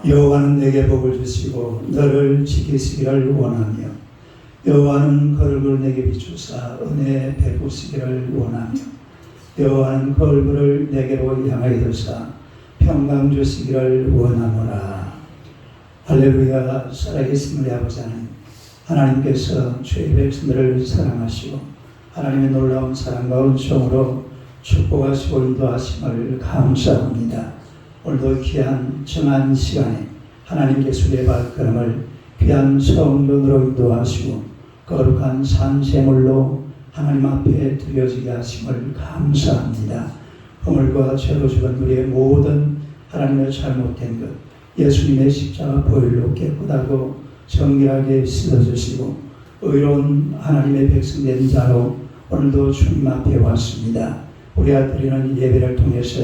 여호와는 내게 복을 주시고 너를 지키시기를 원하며 여호와는 그 얼굴을 내게 비추사 은혜 베푸시기를 원하며 여호와는 그 얼굴을 내게로 향하여 드사 평강 주시기를 원하노라. 할렐루야. 살아계신 우리 아버지 하나님께서 주의 백성들을 사랑하시고 하나님의 놀라운 사랑과 은총으로 축복하시고 인도하심을 감사합니다. 오늘도 귀한 정한 시간에 하나님께서 우리의 발걸음을 귀한 성전으로 인도하시고 거룩한 산세물로 하나님 앞에 드려지게 하심을 감사합니다. 허물과 죄로 죽은 우리의 모든 하나님의 잘못된 것 예수님의 십자가 보혈로 깨끗하고 정결하게 씻어주시고 의로운 하나님의 백성된 자로 오늘도 주님 앞에 왔습니다. 우리가 드리는 예배를 통해서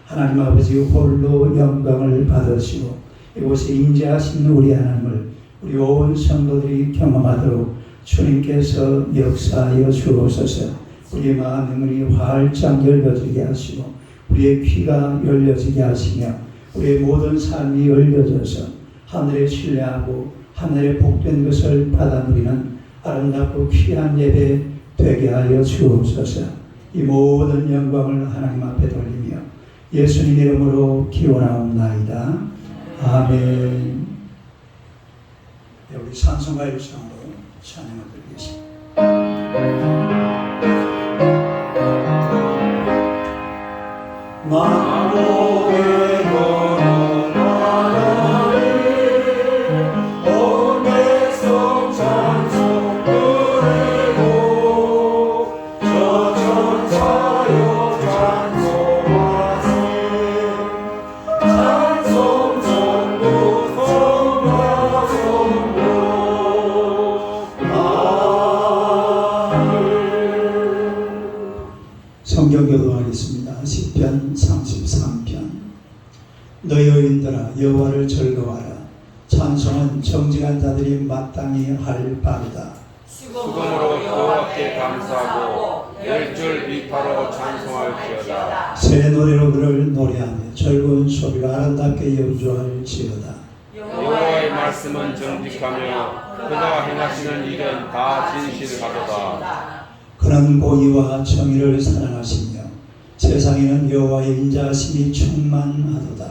하나님 아버지 홀로 영광을 받으시고 이곳에 임재하신 우리 하나님을 우리 온 성도들이 경험하도록 주님께서 역사하여 주옵소서. 우리 마음의 문이 활짝 열려지게 하시고 우리의 귀가 열려지게 하시며 우리의 모든 삶이 열려져서 하늘에 신뢰하고 하늘에 복된 것을 받아 누리는 아름답고 귀한 예배 되게 하여 주옵소서. 이 모든 영광을 하나님 앞에 돌리며 예수님 이름으로 기원하옵나이다. 아멘. 우리 찬송가 일성으로 찬양을 드리겠습니다. 만국의 거룩 하나님 온 백성 찬송 드리고 저 천사여 찬송하세 찬송 전국 성과 성도 성경 교독하겠습니다. 시편 33편. 너희 의인들아 여호와를 즐거워하라. 찬송은 정직한 자들이 마땅히 할 바로다. 수금으로 여호와께 감사하고 열줄 비파로 찬송할지어다. 새 노래로 그를 노래하며 즐거운 소리로 아름답게 연주할지어다. 여호와의 말씀은 정직하며 그가 행하시는 일은 다 진실하도다. 그는 공의와 정의를 사랑하시며 세상에는 여호와의 인자하심이 충만하도다.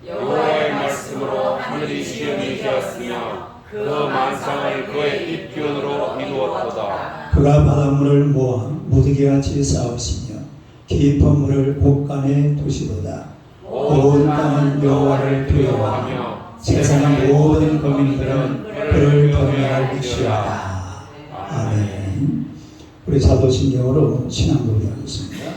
여호와의 말씀으로 하늘이 시험이 되었으며 그 만상을 그의 입기운으로 이루었도다. 그가 바닷물을 모아 무더기같이 쌓으시며 깊은 물을 곳간에 두시도다. 온 땅은 여호와를 두려워하며 세상의 모든 거민들은 그를 경외할 것이라. 아멘. 우리 사도신경으로 신앙 고백하겠습니다.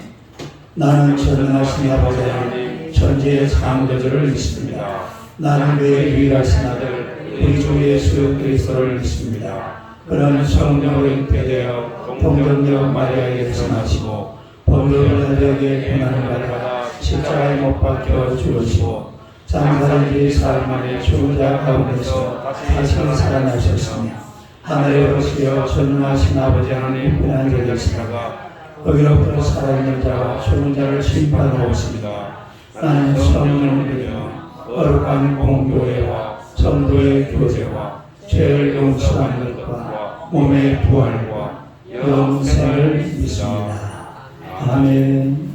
나는 전능하신 아버지 하나님 천지의 창조주를 믿습니다. 나는 그의 유일하신 아들 우리 주 예수 그리스도를 믿습니다. 그는 성령으로 잉태되어 동정녀 마리아에게서 나시고 본토 빌라도에게 고난을 받아 십자가에 못 박혀 죽으시고 장사한 지 사흘 만에 죽은 자 가운데서 다시 살아나셨으며 하늘에 오르시어 전능하신 아버지 하나님 편안히 계시다가 거기로부터 살아있는 자와 죽은 자를 심판하러 오십니다. 나는 성령을 믿으며 거룩한 공교회와 성도의 교제와 죄를 용서하는 것과 몸의 부활과 영생을 믿습니다. 아멘.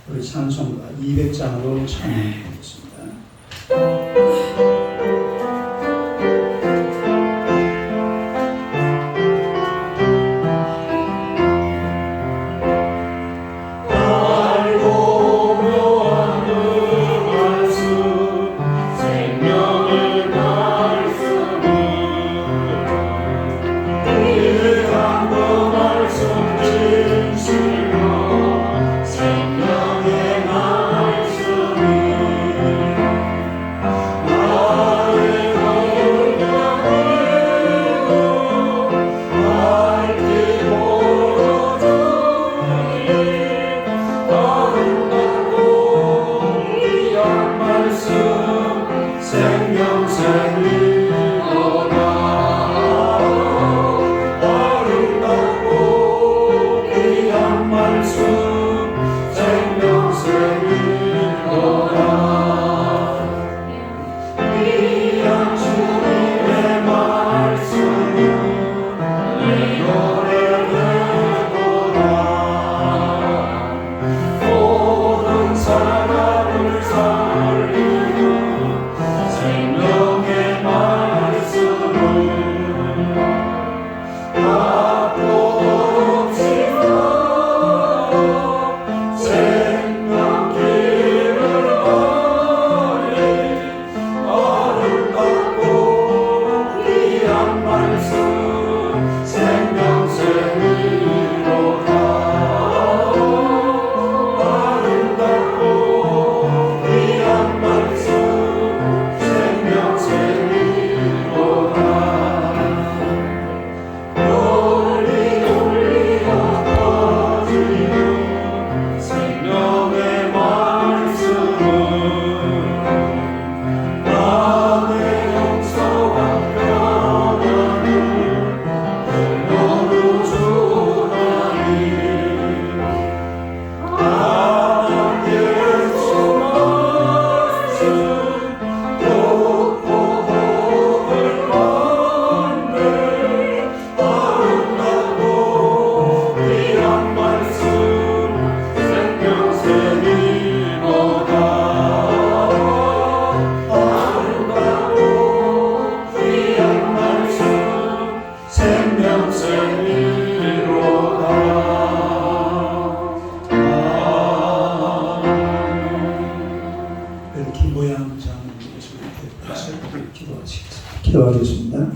우리 찬송가 200장으로 찬양하겠습니다. 생명의 말씀이 특별히 김보양 장로님께서 이렇게 기도하시겠습니다. 기도하겠습니다.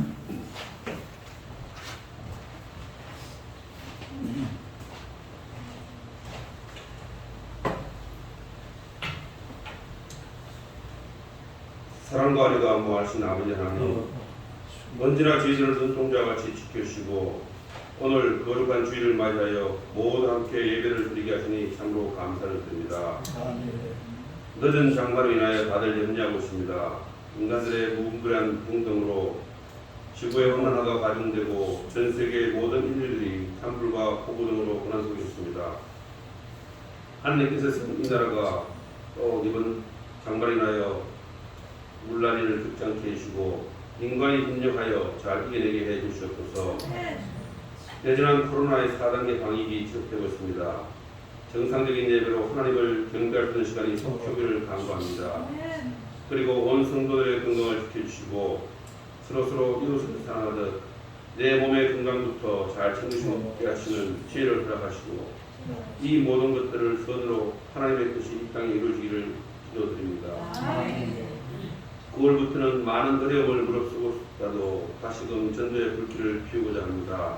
사랑과 아리가 무하신 아버지 하나님, 언제나 저희들을 눈동자같이 지켜주시고 오늘 거룩한 주일을 맞이하여 모두 함께 예배를 드리게 하시니 참으로 감사를 드립니다. 늦은 장마로 인하여 다들 염려하고 있습니다. 인간들의 무분별한 행동으로 지구의 온난화가 가중되고 전 세계 모든 인류들이 산불과 폭우 등으로 고난 속에 있습니다. 하나님께서 이 나라가 또 이번 장마로 인하여 물난리를 극장케 해주시고 인간이 협력하여 잘 이겨내게 해주시옵소서. 여전한 코로나의 4단계 방역이 지속되고 있습니다. 정상적인 예배로 하나님을 경배할 수 있는 시간이 표기를 간구합니다. 그리고 온 성도들의 건강을 지켜주시고 서로서로 이웃을 사랑하듯 내 몸의 건강부터 잘 챙기시게 하시는 지혜를 허락하시고 이 모든 것들을 선으로 하나님의 뜻이 이 땅에 이루어지기를 기도드립니다. 9월부터는 많은 어려움을 무릅쓰고라도 다시금 전도의 불길을 피우고자 합니다.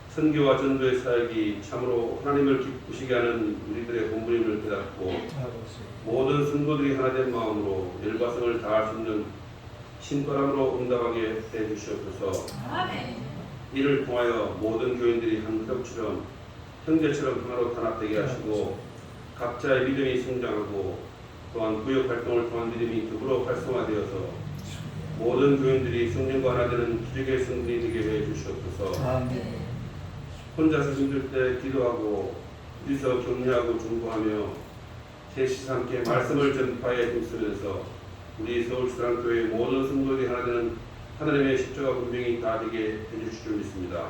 선교와 전도의 사역이 참으로 하나님을 기쁘시게 하는 우리들의 본분임을 깨닫고 모든 성도들이 하나된 마음으로 열과성을 다할 수 있는 신바람으로 응답하게 해주시옵소서. 이를 통하여 모든 교인들이 한 가족처럼 형제처럼 하나로 단합되게 하시고 각자의 믿음이 성장하고 또한 구역 활동을 통한 믿음이 더불어 활성화되어서 모든 교인들이 성령과 하나 되는 기적의 성분이 되게 해 주시옵소서. 혼자서 힘들 때 기도하고 둘이서 격려하고 중보하며 셋이서 함께 말씀을 전파해 힘쓰면서 우리 서울사랑교회 모든 성도들이 하나 되는 하나님의 십자가 분명히 다 되게 해주실 줄 믿습니다.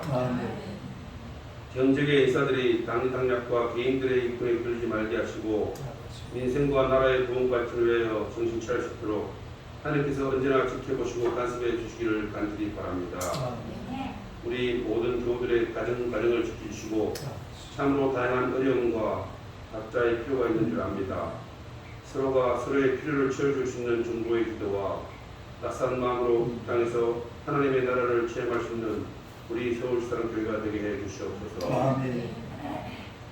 경제계 인사들이 당리당략과 개인들의 이권에 끌리지 말게 하시고 민생과 나라의 부흥 발전을 위하여 정신 차릴 수 있도록 하나님께서 언제나 지켜보시고 간섭해 주시기를 간절히 바랍니다. 우리 모든 교우들의 가정을 지켜주시고 참으로 다양한 어려움과 각자의 필요가 있는 줄 압니다. 서로가 서로의 필요를 채워줄 수 있는 중보의 기도와 따스한 마음으로 이 땅에서 하나님의 나라를 체험할 수 있는 우리 서울사랑교회가 되게 해 주시옵소서.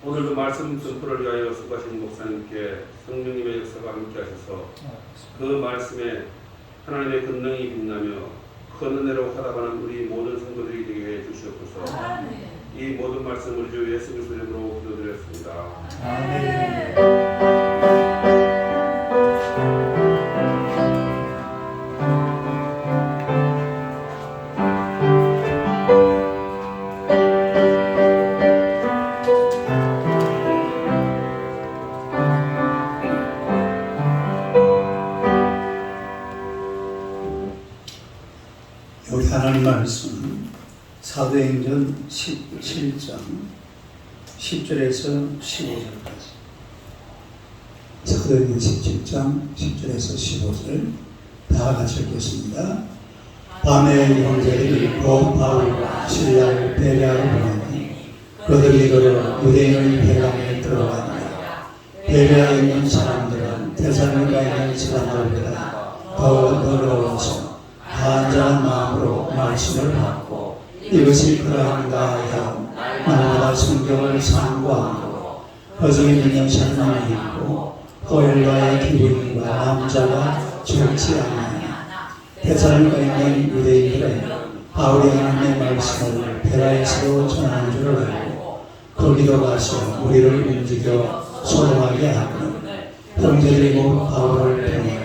오늘도 말씀 선포를 위하여 수고하신 목사님께 성령님의 역사가 함께 하셔서 그 말씀에 하나님의 권능이 빛나며 큰 은혜로 화답하는 우리 모든 성도들이 되게 해 주시옵소서. 이 모든 말씀 우리 주 예수 그리스도 이름으로 기도드렸습니다. 여기 하나님 말씀 사도행전 17장 10절에서 15절까지 사도행전 17장 10절에서 15절 다 같이 읽겠습니다. 밤에 형제들이 곧 바울과 실라를 베레아로 보내니 그들이 걸어 유대인의 회당에 들어가니라. 베레아에 있는 사람들은 데살로니가에 있는 사람들보다 더 더러워서 간절한 마음으로 말씀을 받고 이것이 그러한가 하여 날마다 성경을 상고하고 거중에 능력한 놈이 있고 호엘과의 기부인과 남자가 적지 않으나 데살로니가에 있는 유대인들은 바울이 하나님의 말씀을 베라에서로 전하는 줄 알고 거기도 가서 우리를 움직여 소동하게 하고 형제들이 곧 바울을 통해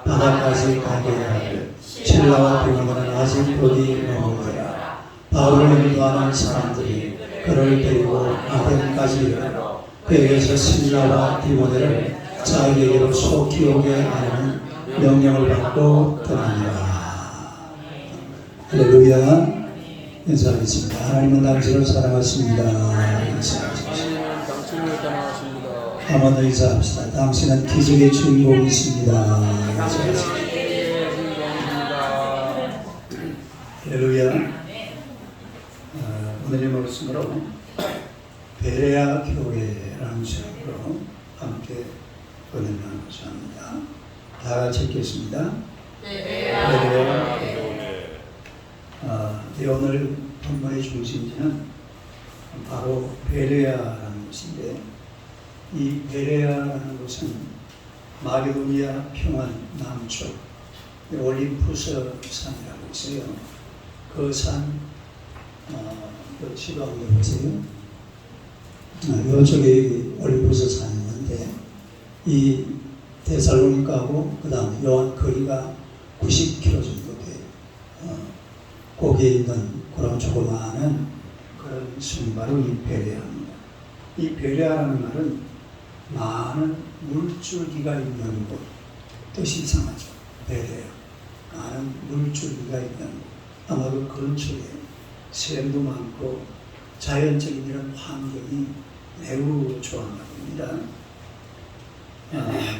바다까지 가게 하되 실라와 디모데는 아직 어디 머무르더라. 바울을 인도하는 사람들이 그를 데리고 아덴까지 이르러 그에게서 실라와 디모데를 자기에게로 속히 오게 하는 명령을 받고 떠납니다. 할렐루야. 인사하겠습니다. 하나님은 당신을 사랑하십니다. 인사하십시오. 한 번 더 인사합시다. 당신은 기적의 주인공이십니다. 인사하십시오. 할렐루야. 오늘의 말씀으로 베레아 교회라는 제목으로 함께 은혜를 나누고자 합니다. 다 같이 읽겠습니다. 오늘 본문의 중심지는 바로 베레아라는 곳인데, 이 베레아라는 곳은 마게도니아 평원 남쪽 올림푸스 산이라고 있어요. 그 산, 그 지도 한번 보세요. 이쪽에 올림푸스 산이 있는데, 이 데살로니가하고 그 다음 요한 거리가 90km 정도 돼요. 거기에 있는 그런 조그마한 그런 섬이 바로 이 베레아입니다. 이 베레아라는 말은 많은 물줄기가 있는 곳, 뜻이 이상하죠. 베레아, 많은 물줄기가 있는 곳. 아마도 근처에 샘도 많고 자연적인 이런 환경이 매우 좋았나 봅니다.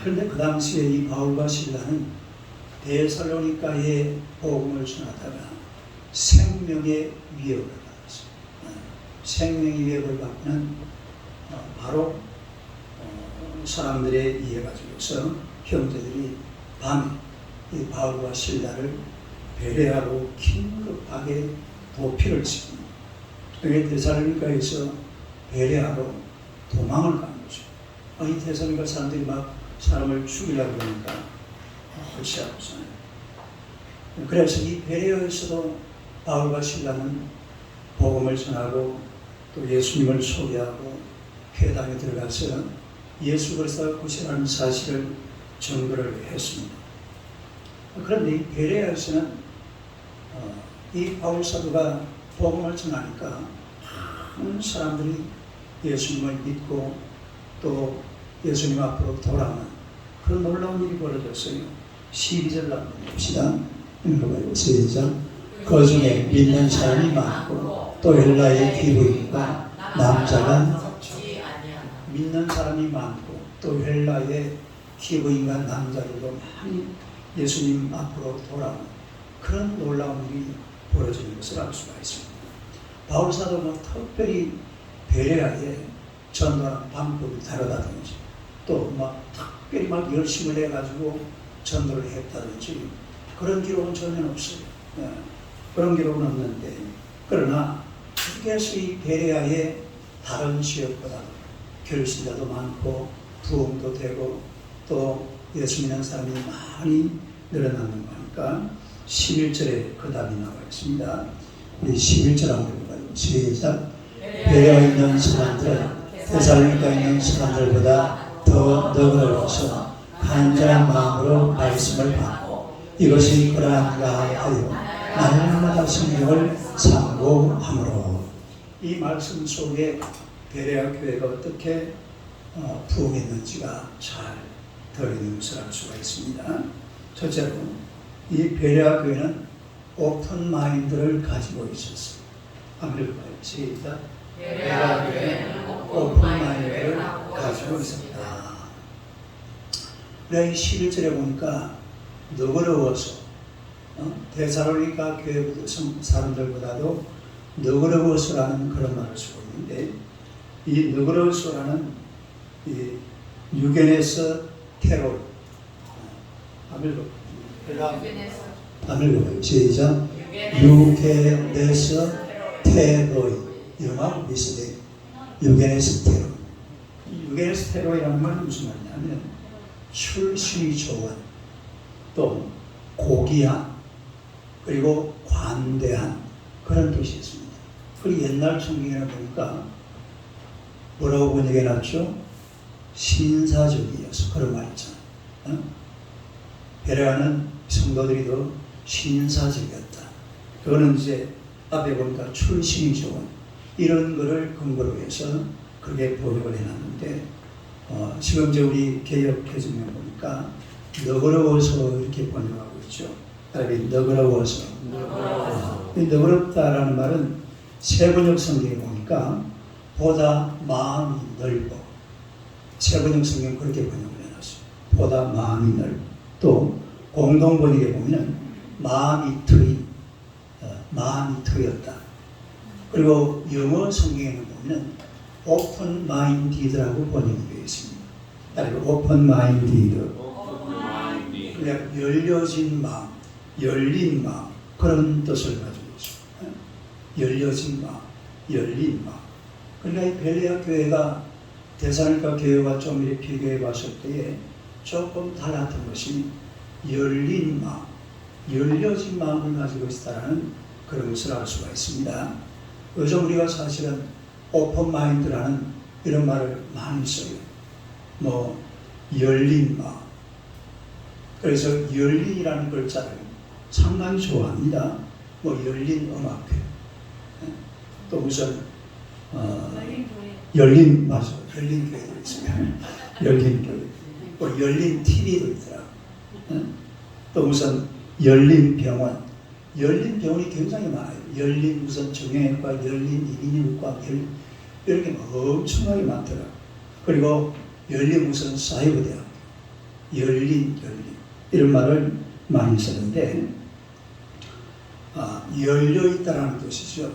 그런데 그 당시에 이 바울과 실라는 데살로니가에 복음을 전하다가 생명의 위협을 받았어요. 생명의 위협을 받는 바로 사람들에 의해 가지고서 형제들이 밤에 이 바울과 실라를 베레아로 긴급하게 도피를 시킵니다. 그게 데살로니가에서 베레아로 도망을 간 거죠. 이 데살로니가 사람들이 막 사람을 죽이려고 그러니까 허시하고서는. 그래서 이 베레아에서도 바울과 실라는 복음을 전하고 또 예수님을 소개하고 회당에 들어가서 예수 그리스도가 구세라는 사실을 증거를 했습니다. 그런데 이 베레아에서는 이 바울 사도가 복음을 전하니까 많은 사람들이 예수님을 믿고 또 예수님 앞으로 돌아오는 그런 놀라운 일이 벌어졌어요. 12절 한번 봅시다. 읽어봐요. 시작. 그 중에 믿는 사람이 많고 또 헬라의 기부인과 남자가 믿는 사람이 많고 또 헬라의 기부인과 남자들도 많이 예수님 앞으로 돌아오는 그런 놀라운 일이 벌어지는 것을 알 수가 있습니다. 바울 사도가 특별히 베레아에 전도하는 방법이 다르다든지 또 막 특별히 막 열심을 해가지고 전도를 했다든지 그런 기록은 전혀 없어요. 그런 기록은 없는데, 그러나 계속해서 이 베레아의 다른 지역보다도 결신자도 많고 부흥도 되고 또 예수 믿는 사람이 많이 늘어나는 거니까 11절에 그 답이 나와 있습니다. 이 11절 한번 읽어봐요. 시작. 베레아에 있는 사람들은 데살로니가에 있는 사람들보다 더 너그러워서 간절한 마음으로 말씀을 받고 이것이 그러한가 하여 날마다 성경을 상고함으로. 이 말씀 속에 베레아 교회가 어떻게 부흥했는지가 잘 들어있는 것을 알 수가 있습니다. 첫째로 이 베레아 교회는 오픈 마인드를 가지고 있었어요. 한번 읽어봐요. 시작. 베레아 교회는 오픈 마인드를 가지고 있습니다. 이 11절에 보니까 너그러워서 데살로니가 교회 사람들보다도 너그러워서라는 그런 말을 쓰고 있는데, 이 너그러워서라는 이 유게네스 테롤 아밀로 시작. 유게네스 테롤 이름하고 비슷해요. 유게네스 테롤. 유게네스 테롤이라는 말은 무슨 말이냐면 출신이 좋은, 또 고귀한, 그리고 관대한 그런 뜻이 있습니다. 그리고 옛날 성경에 보니까 뭐라고 번역해 놨죠? 신사적이어서 그런 말 있잖아요. 베레아는 성도들이 더 신사적이었다. 그거는 이제 앞에 보니까 출신이 좋은 이런 거를 근거로 해서 그렇게 번역을 해놨는데, 지금 이제 우리 개역해주면 보니까 너그러워서 이렇게 번역하고 있죠. 너그러워서. 너그럽다라는 말은 세번역 성경에 보니까 보다 마음이 넓고, 세번역 성경 그렇게 번역을 해놨어요. 보다 마음이 넓고, 또 공동번역에 보면 마음이 트였다. 그리고 영어 성경에는 보면 오픈 마인디드라고 번역이 되어 있습니다. 오픈 마인디드. 그냥 열려진 마음, 열린 마음 그런 뜻을 가지고 있습니다. 열려진 마음, 열린 마음. 그러니까 이 벨레아 교회가 데살로니가 교회와 좀 이렇게 비교해 봤을 때에 조금 달랐던 것이 열린 마음, 열려진 마음을 가지고 있다는 그런 것을 알 수가 있습니다. 요즘 우리가 사실은 오픈 마인드라는 이런 말을 많이 써요. 뭐 열린 마음. 그래서 열린이라는 글자를 상당히 좋아합니다. 뭐 열린 음악회, 또 무슨 열린 맞아, 열린 교회도 있습니다. 열린 교회, 뭐 열린 TV도 있더라고. 또 무슨 열린 병원, 열린 병원이 굉장히 많아요. 열린 무슨 정형외과, 열린 이비인후과, 이렇게 엄청나게 많더라고. 그리고 열린 무슨 사이버대학, 열린 이런 말을 많이 쓰는데, 열려 있다라는 뜻이죠.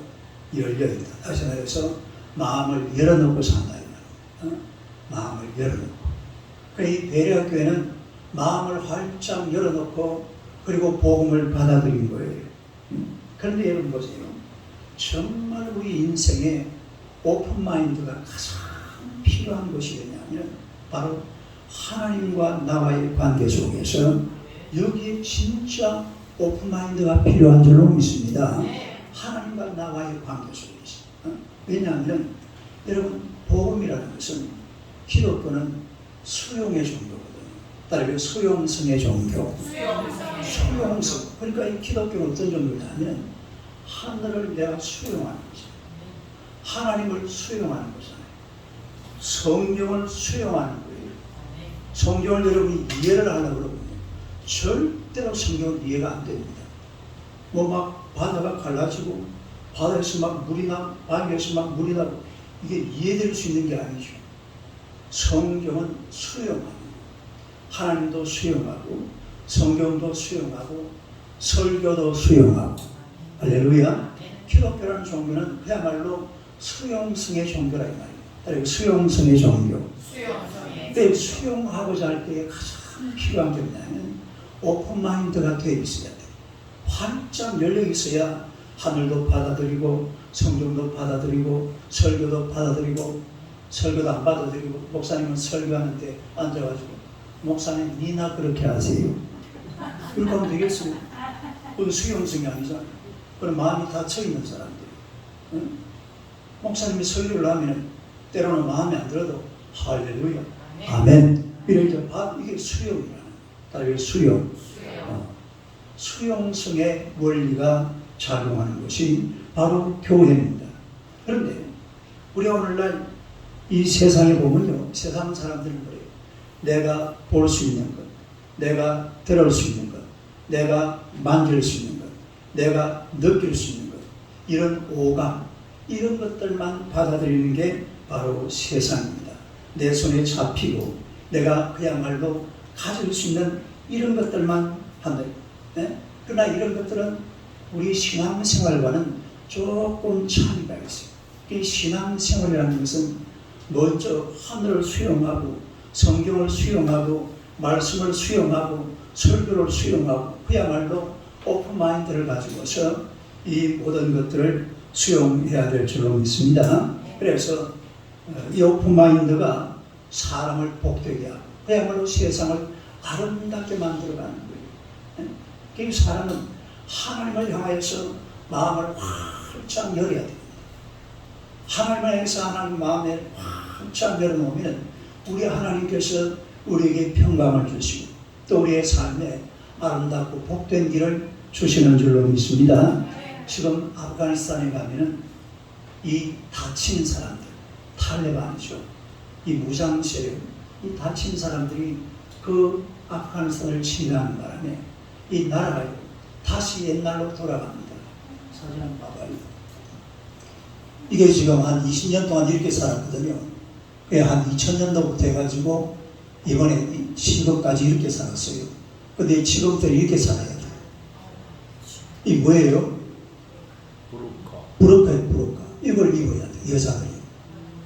열려 있다. 다시 말해서 마음을 열어놓고 산다 이 말이에요. 마음을 열어놓고. 이 베레아 교회는 마음을 활짝 열어놓고 그리고 복음을 받아들인 거예요. 그런데 여러분 보세요. 정말 우리 인생에 오픈 마인드가 가장 필요한 것이 뭐냐면 바로 하나님과 나와의 관계 속에서 여기에 진짜 오픈 마인드가 필요한 줄로 믿습니다. 하나님과 나와의 관계 속에서. 왜냐하면 여러분 복음이라는 것은 기독교는 수용의 종교거든요. 따라서 수용성의 종교. 수용성. 그러니까 이 기독교는 어떤 종교냐면 하늘을 내가 수용하는 거죠. 하나님을 수용하는 거잖아요. 성경을 수용하는 거예요. 성경을 여러분이 이해를 하려고 그러면 절대로 성경은 이해가 안 됩니다. 뭐 막 바다가 갈라지고 바다에서 막 물이 나, 바위에서 막 물이 나고 이게 이해될 수 있는 게 아니죠. 성경은 수용하고 하나님도 수용하고 성경도 수용하고 설교도 수용하고 할렐루야. 기독교라는 종교는 그야말로 수용성의 종교라 이 말이에요. 수용성의 종교. 근데 수용하고자 할 때 가장 필요한 게 뭐냐면 오픈 마인드가 되어 있어야 돼요. 활짝 열려 있어야 하늘도 받아들이고 성경도 받아들이고 설교도 받아들이고 설교도 안 받아들이고 목사님은 설교하는데 앉아가지고 목사님 니나 그렇게 하세요. 그렇게 하면 되겠어요? 그건 수용성이 아니잖아요. 그럼 마음이 닫혀있는 사람들이. 응? 목사님이 설교를 하면 때로는 마음에 안 들어도 할렐루야 아멘 이렇게 이게 수용이라는 거예요. 수용. 수용성의 원리가 작용하는 것이 바로 교회입니다. 그런데 우리가 오늘날 이 세상에 보면요, 세상 사람들은 그래요. 내가 볼 수 있는 것, 내가 들을 수 있는 것, 내가 만질 수 있는 것, 내가 느낄 수 있는 것, 이런 오감, 이런 것들만 받아들이는 게 바로 세상입니다. 내 손에 잡히고 내가 그야말로 가질 수 있는 이런 것들만 한다. 네? 그러나 이런 것들은 우리 신앙생활과는 조금 차이가 있어요. 이 신앙생활이라는 것은 먼저 하늘을 수용하고 성경을 수용하고 말씀을 수용하고 설교를 수용하고 그야말로 오픈마인드를 가지고서 이 모든 것들을 수용해야 될 줄로 믿습니다. 그래서 이 오픈마인드가 사람을 복되게 하고 그야말로 세상을 아름답게 만들어가는 거예요. 그 사람은 하나님을 향하여서 마음을 활짝 열어야 됩니다. 하나님을 향해서 하나님 마음에 활짝 열어놓으면 우리 하나님께서 우리에게 평강을 주시고 또 우리의 삶에 아름답고 복된 길을 주시는 줄로 믿습니다. 지금 아프가니스탄에 가면은 이 다친 사람들, 탈레반이죠. 이 무장 세력, 이 다친 사람들이 그 아프가니스탄을 침략하는 바람에 이 나라가 다시 옛날로 돌아갑니다. 사진 한번 봐봐요. 이게 지금 한 20년 동안 이렇게 살았거든요. 한 2000년도부터 해가지고 이번에 지금까지 이렇게 살았어요. 근데 지금부터 이렇게 살아야 돼요. 이 뭐예요? 부르카예요, 부르카. 이걸 입어야 돼요, 여자들이.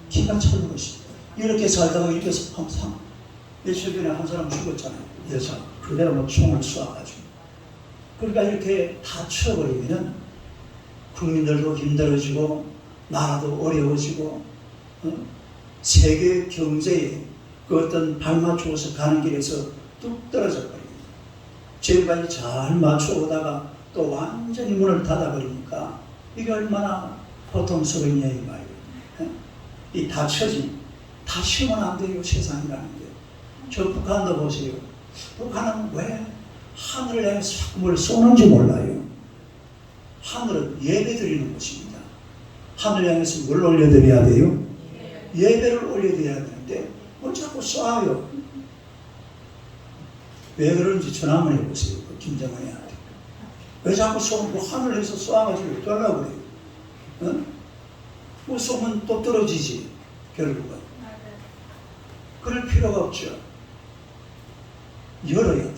키가 차는 것이. 이렇게 살다가 이렇게 항상 며칠 전에 한 사람 죽었잖아요, 여자. 그대로 뭐 총을 쏘아가지고. 그러니까 이렇게 다 쳐버리면은 국민들도 힘들어지고 나라도 어려워지고 세계 경제에 그 어떤 발맞추어서 가는 길에서 뚝 떨어져 버립니다. 지금까지 잘 맞춰오다가 또 완전히 문을 닫아버리니까 이게 얼마나 고통스러운 일이 말이에요. 이 다치면 안 돼요. 세상이라는 게. 저 북한도 보세요. 북한은 왜 하늘을 향해서 자꾸 뭘 쏘는지 몰라요. 하늘은 예배 드리는 곳입니다. 하늘 향해서 뭘 올려드려야 돼요? 예배를 올려드려야 되는데 뭘 자꾸 쏴요. 왜 그런지 전화 한번 해보세요. 김정은이한테. 왜 자꾸 쏘고 하늘에서 쏴가지고 떠나고 그래요? 어? 뭐 쏘면 또 떨어지지 결국은. 그럴 필요가 없죠. 열어야 돼.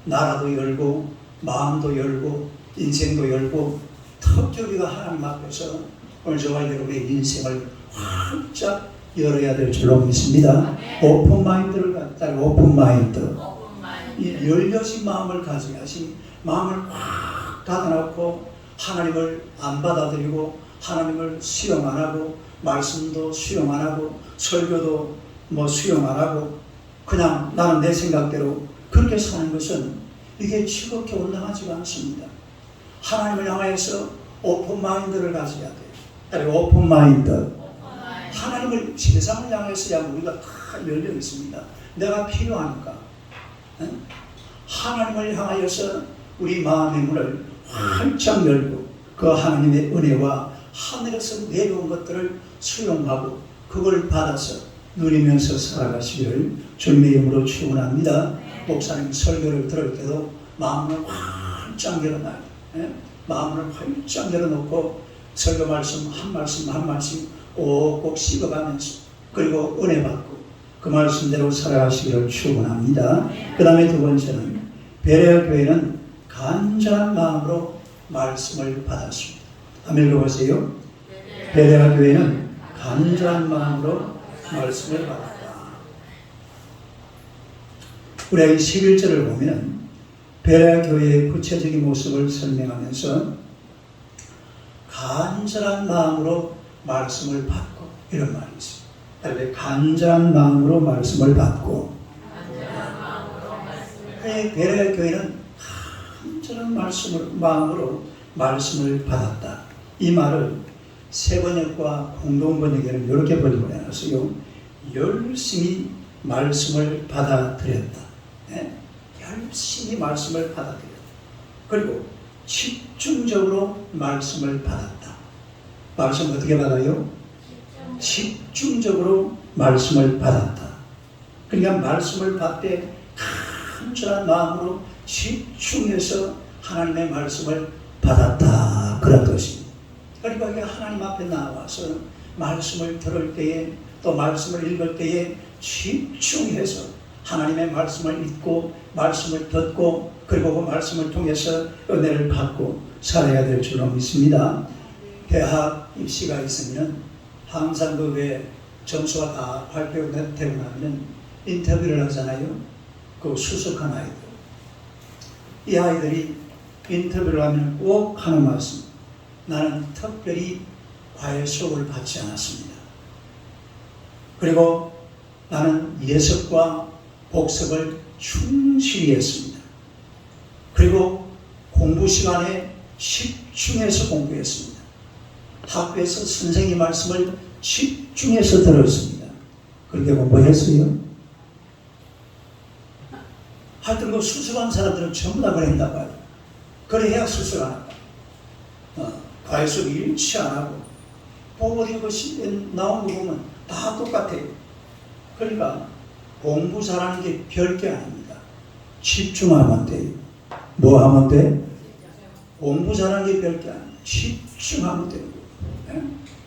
나라도 열고 마음도 열고 인생도 열고 특히 우리가 하나님 앞에서 오늘 저와 여러분의 인생을 활짝 열어야 될 줄로 믿습니다. 오픈 마인드를 갖다 오픈 마인드. 이 열려진 마음을 가져야지 마음을 확 닫아놓고 하나님을 안 받아들이고 하나님을 수용 안 하고 말씀도 수용 안 하고 설교도 뭐 수용 안 하고 그냥 나는 내 생각대로 그렇게 사는 것은 이게 지극히 온당하지가 않습니다. 하나님을 향해서 오픈 마인드를 가져야 돼요. 오픈 마인드. 하나님을 세상을 향해서야 우리가 다 열려 있습니다. 내가 필요하니까. 하나님을 향하여서 우리 마음의 문을 활짝 열고 그 하나님의 은혜와 하늘에서 내려온 것들을 수용하고 그걸 받아서 누리면서 살아가시기를 주님의 이름으로 축원합니다. 목사님 설교를 들을 때도 마음을 활짝 열어놔요. 마음을 활짝 열어놓고 설교 말씀 한 말씀 꼭꼭 씹어가면서 그리고 은혜 받고 그 말씀대로 살아가시기를 축원합니다. 그 다음에 두 번째는 베레아 교회는 간절한 마음으로 말씀을 받았습니다. 한번 읽어보세요. 베레아 교회는 간절한 마음으로 말씀을 받았다. 우리가 이 11절을 보면 베레아 교회의 구체적인 모습을 설명하면서 간절한 마음으로 말씀을 받고 이런 말이 있습니다. 간절한 마음으로 말씀을 받고 베레아 교회는 간절한 마음으로 말씀을 받았다. 이 말을 세번역과 공동번역에는 이렇게 번역을 해놨어요. 열심히 말씀을 받아들였다. 열심히 말씀을 받아들였다. 그리고 집중적으로 말씀을 받았다. 말씀 어떻게 받아요? 집중적으로 말씀을 받았다. 그러니까 말씀을 받되 간절한 마음으로 집중해서 하나님의 말씀을 받았다. 그런 것입니다. 그러니까 하나님 앞에 나와서 말씀을 들을 때에 또 말씀을 읽을 때에 집중해서 하나님의 말씀을 읽고 말씀을 듣고 그리고 그 말씀을 통해서 은혜를 받고 살아야 될 줄로 믿습니다. 대학 입시가 있으면 항상 그 외에 점수가 다 발표되고 나면 인터뷰를 하잖아요. 그 수석한 아이들. 이 아이들이 인터뷰를 하면 꼭 하는 말씀. 나는 특별히 과외 수업을 받지 않았습니다. 그리고 나는 예습과 복습을 충실히 했습니다. 그리고 공부 시간에 집중해서 공부했습니다. 학교에서 선생님 말씀을 집중해서 들었습니다. 그렇게 공부했어요. 하여튼 그 수습한 사람들은 전부 다 그랬나 봐요. 그래야 수습하는 거예요. 과외 수업 일치 안 하고 어디 그 나온 거 보면 다 똑같아요. 그러니까 공부 잘하는 게 별게 아닙니다. 집중하면 돼요. 뭐 하면 돼? 공부 잘하는 게 별게 아니에요. 집중하면 되는 거예요.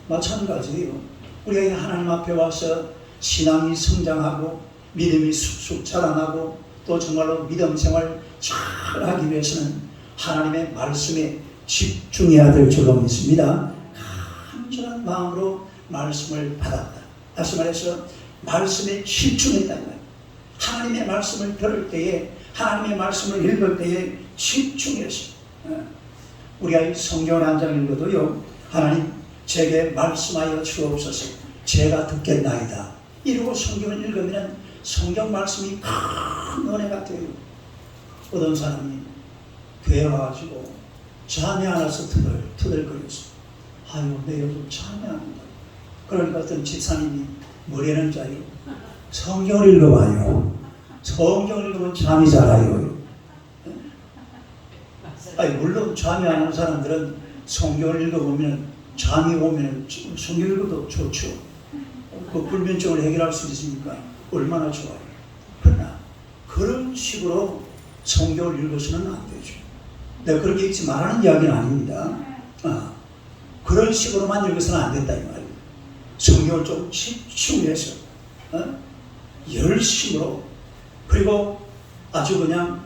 마찬가지예요. 우리가 하나님 앞에 와서 신앙이 성장하고 믿음이 쑥쑥 자라나고 또 정말로 믿음 생활 잘 하기 위해서는 하나님의 말씀에 집중해야 될 줄로 믿습니다. 간절한 마음으로 말씀을 받았다. 다시 말해서 말씀에 집중했다. 하나님의 말씀을 들을 때에 하나님의 말씀을 읽을 때에 집중해서 우리가 성경을 한 장 읽어도요, 하나님 제게 말씀하여 주옵소서, 제가 듣겠나이다 이러고 성경을 읽으면 성경 말씀이 큰 은혜가 돼요. 어떤 사람이 교회 와가지고 잠이 안 와서 투덜거렸어. 아유, 내 요즘 잠이 안 온다. 그러니까 어떤 집사님이 뭐라는 자요? 성경을 읽어봐요. 성경을 읽으면 잠이 잘 와요. 아니, 물론 잠이 안 오는 사람들은 성경을 읽어보면 잠이 오면 성경 읽어도 좋죠. 그 불면증을 해결할 수 있으니까 얼마나 좋아요. 그러나 그런 식으로 성경을 읽어서는 안 되죠. 내가 그렇게 읽지 말라는 이야기는 아닙니다. 그런 식으로만 읽어서는 안 된다 이 말이에요. 성경을 좀 집중해서 열심으로, 그리고 아주 그냥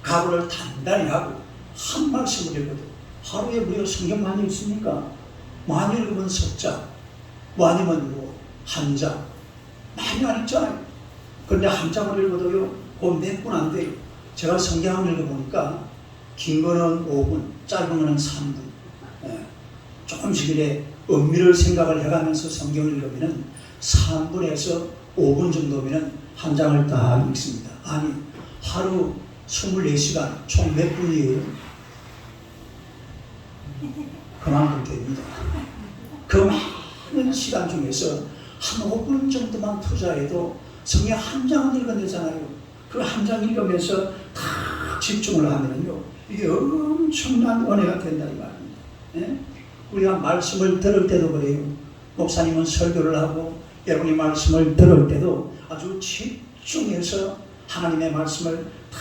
각오를 단단히 하고 한 말씀을 읽어도 하루에 무려 성경 많이 읽습니까? 많이 읽으면 석 장, 뭐 아니면 뭐 한 장, 많이 안 읽잖아요. 그런데 한 장을 읽어도요, 몇 분 안 돼요. 제가 성경을 읽어보니까 긴 거는 5분, 짧은 거는 3분. 조금씩 이래 은밀을 생각을 해가면서 성경을 읽으면 3분에서 5분 정도면 한 장을 다 읽습니다. 아니, 하루 24시간 총 몇 분이에요? 그만큼 됩니다. 그 많은 시간 중에서 한 5분 정도만 투자해도 성경 한 장을 읽어내잖아요. 그 한 장 읽으면서 다 집중을 하면요, 이게 엄청난 은혜가 된다 이 말입니다. 예? 우리가 말씀을 들을 때도 그래요. 목사님은 설교를 하고 여러분이 말씀을 들을 때도 아주 집중해서 하나님의 말씀을 다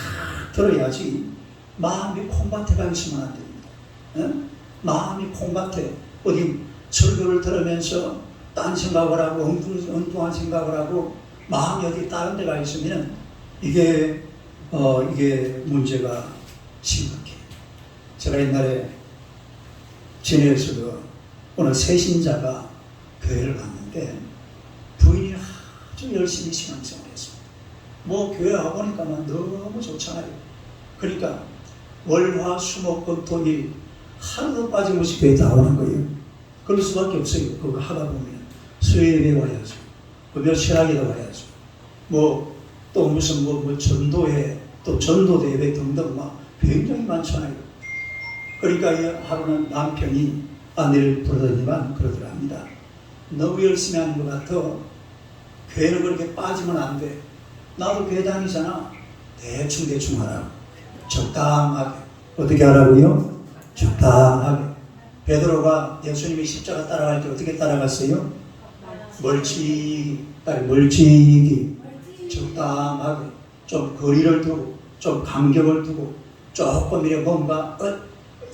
들어야지 마음이 콩밭에가 있으면 안 됩니다. 예? 마음이 콩밭에 어디 설교를 들으면서 딴 생각을 하고 엉뚱한 생각을 하고 마음이 어디 다른 데가 있으면 이게 문제가 심각해요. 제가 옛날에 진해에서도 어느 새신자가 교회를 갔는데 부인이 아주 열심히 신앙생활을 했습니다. 뭐 교회 와보니까만 너무 좋잖아요. 그러니까 월화 수목금토일 하루도 빠짐없이 교회 나오는 거예요. 그럴 수밖에 없어요. 그거 하다 보면 수요일에 와야죠. 몇 시락에도 와야죠. 뭐 또 무슨 뭐 전도회, 또 전도 대회 등등 막 굉장히 많잖아요. 그러니까 이 하루는 남편이 아내를 부르더니만 그러더랍니다. 너무 열심히 하는 것 같아. 교회는 그렇게 빠지면 안 돼. 나도 교회 다니잖아. 대충 하라고. 적당하게. 어떻게 하라고요? 적당하게. 베드로가 예수님이 십자가 따라갈 때 어떻게 따라갔어요? 멀찍이, 적당하게. 좀 거리를 두고, 좀 간격을 두고, 조금 이래 뭔가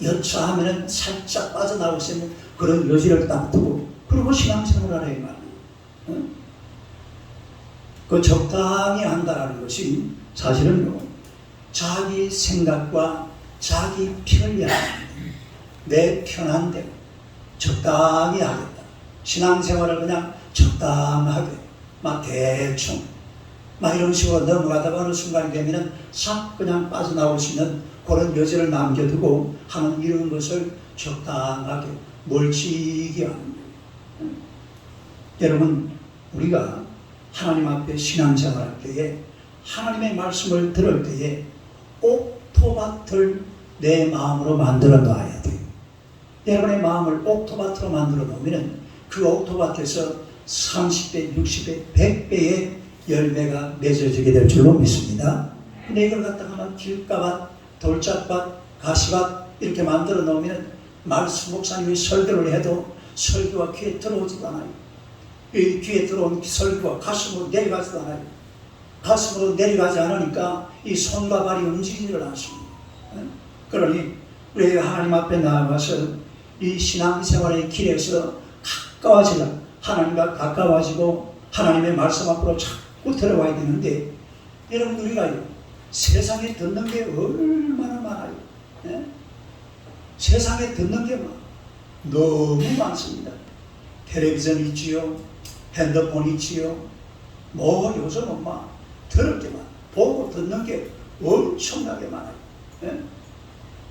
여차하면 살짝 빠져나올 수 있는 그런 여지를 딱 두고, 그리고 신앙생활을 하라 이 말이에요. 응? 그 적당히 한다는 것이 사실은요, 자기 생각과 자기 편리함, 내 편한 대로 적당히 하겠다. 신앙생활을 그냥 적당하게, 막 대충, 막 이런 식으로 넘어가다가 어느 순간이 되면은 싹 그냥 빠져나올 수 있는 그런 여지를 남겨두고 하는 이런 것을 적당하게, 멀찍이 하는 거예요. 여러분, 우리가 하나님 앞에 신앙생활할 때에 하나님의 말씀을 들을 때에 옥토밭을 내 마음으로 만들어 놔야 돼요. 여러분의 마음을 옥토밭으로 만들어 놓으면 그 옥토밭에서 30배, 60배, 100배의 열매가 맺어지게 될 줄로 믿습니다. 근데 이걸 갖다가 길가밭, 돌짝밭, 가시밭 이렇게 만들어 놓으면 말씀 목사님이 설교를 해도 설교가 귀에 들어오지도 않아요. 이 귀에 들어온 설교가 가슴으로 내려가지도 않아요. 가슴으로 내려가지 않으니까 이 손과 발이 움직이지를 않습니다. 그러니 우리 하나님 앞에 나아가서 이 신앙생활의 길에서 가까워지려, 하나님과 가까워지고 하나님의 말씀 앞으로 자꾸 들어와야 되는데, 여러분 우리가요, 세상에 듣는 게 얼마나 많아요. 예? 세상에 듣는 게 너무 많습니다. 텔레비전 있지요, 핸드폰 있지요, 뭐 요즘은 막 들을 게 많아. 보고 듣는 게 엄청나게 많아요. 예?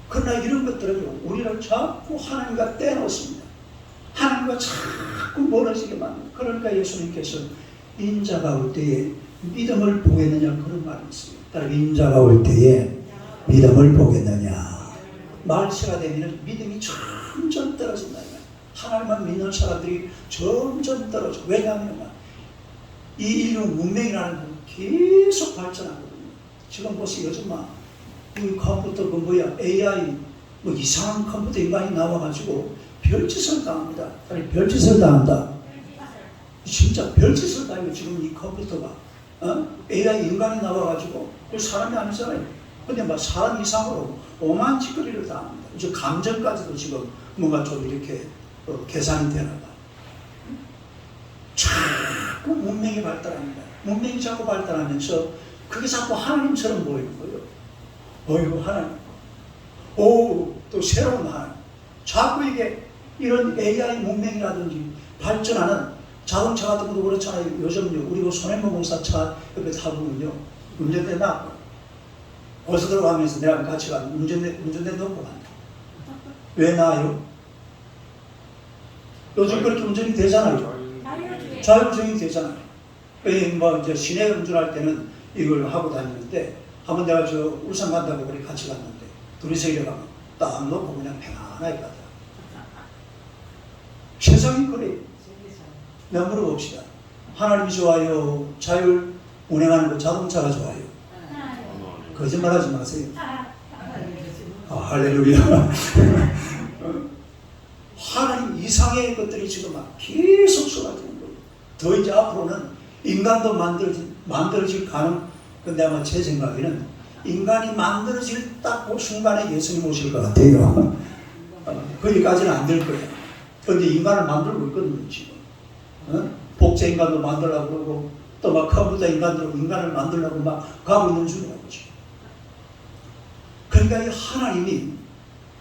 그러나 이런 것들은 우리를 자꾸 하나님과 떼놓습니다. 하나님과 자꾸 멀어지게 만듭니다. 그러니까 예수님께서 인자가 올 때에 믿음을 보겠느냐 그런 말이 있어요. 따라 인자가 올 때에 믿음을 보겠느냐. 말세가 되면 믿음이 점점 떨어진다. 하나님만 믿는 사람들이 점점 떨어져. 왜냐하면 이 인류 문명이라는 건 계속 발전하거든요. 지금 보세요. 요즘 이 컴퓨터 그 뭐야 AI 뭐 이상한 컴퓨터 인간이 나와가지고 별짓을 당합니다. 아니 별짓을 당한다. 진짜 별짓을 당해요. 지금 이 컴퓨터가 AI 인간이 나와가지고 사람이 아니잖아요. 근데 막 사람 이상으로 오만 짓거리를 당합니다. 이제 감정까지도 지금 뭔가 좀 이렇게 계산이 되나 봐. 자꾸 문명이 발달합니다. 문명이 자꾸 발달하면서 그게 자꾸 하나님처럼 보이는 거예요. 어이구 하나님. 오, 또 새로운 하나님. 자꾸 이게 이런 AI 문명이라든지 발전하는 자동차 같은 것도 그렇잖아요. 요즘요 우리 손해보 공사 차 옆에 타보면요 운전대 놔고 거기서 들어가면서 내가 같이 가 운전대 놓고 간다. 왜 나요? 요즘 그렇게 운전이 되잖아요. 자율주행이 되잖아요. 뭐 이제 시내 운전할 때는 이걸 하고 다니는데 한번 내가 저 울산 간다고 우리 같이 갔는데 둘이서 이래 가면 딱 놓고 그냥 편안하게 가더라. 세상이 그래. 내가 물어봅시다. 하나님이 좋아요? 자율 운행하는 거 자동차가 좋아요? 거짓말하지 마세요. 할렐루야. 하나님 이상의 것들이 지금 막 계속 쏟아지는 거예요. 더 이제 앞으로는 인간도 만들어질 가능. 근데 아마 제 생각에는 인간이 만들어질 딱 그 순간에 예수님 오실 것 같아요. 거기까지는 안 될 거예요. 그런데 인간을 만들고 있거든요 지금. 복제 인간도 만들려고 그러고 또 막 컴퓨터 인간을 만들려고 막 가고 있는 중이라고 지금. 그러니까 이 하나님이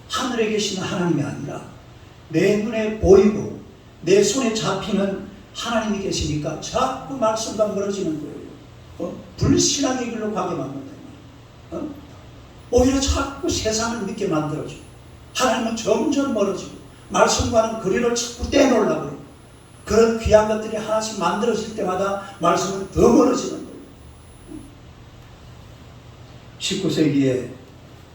하늘에 계신 하나님이 아니라 내 눈에 보이고 내 손에 잡히는 하나님이 계시니까 자꾸 말씀과 멀어지는 거예요. 불신앙의 길로 가게 만든다. 오히려 자꾸 세상을 믿게 만들어줘. 하나님은 점점 멀어지고 말씀과는 거리를 자꾸 떼놓으려고 그래요. 그런 귀한 것들이 하나씩 만들어질 때마다 말씀은 더 멀어지는 거예요. 19세기에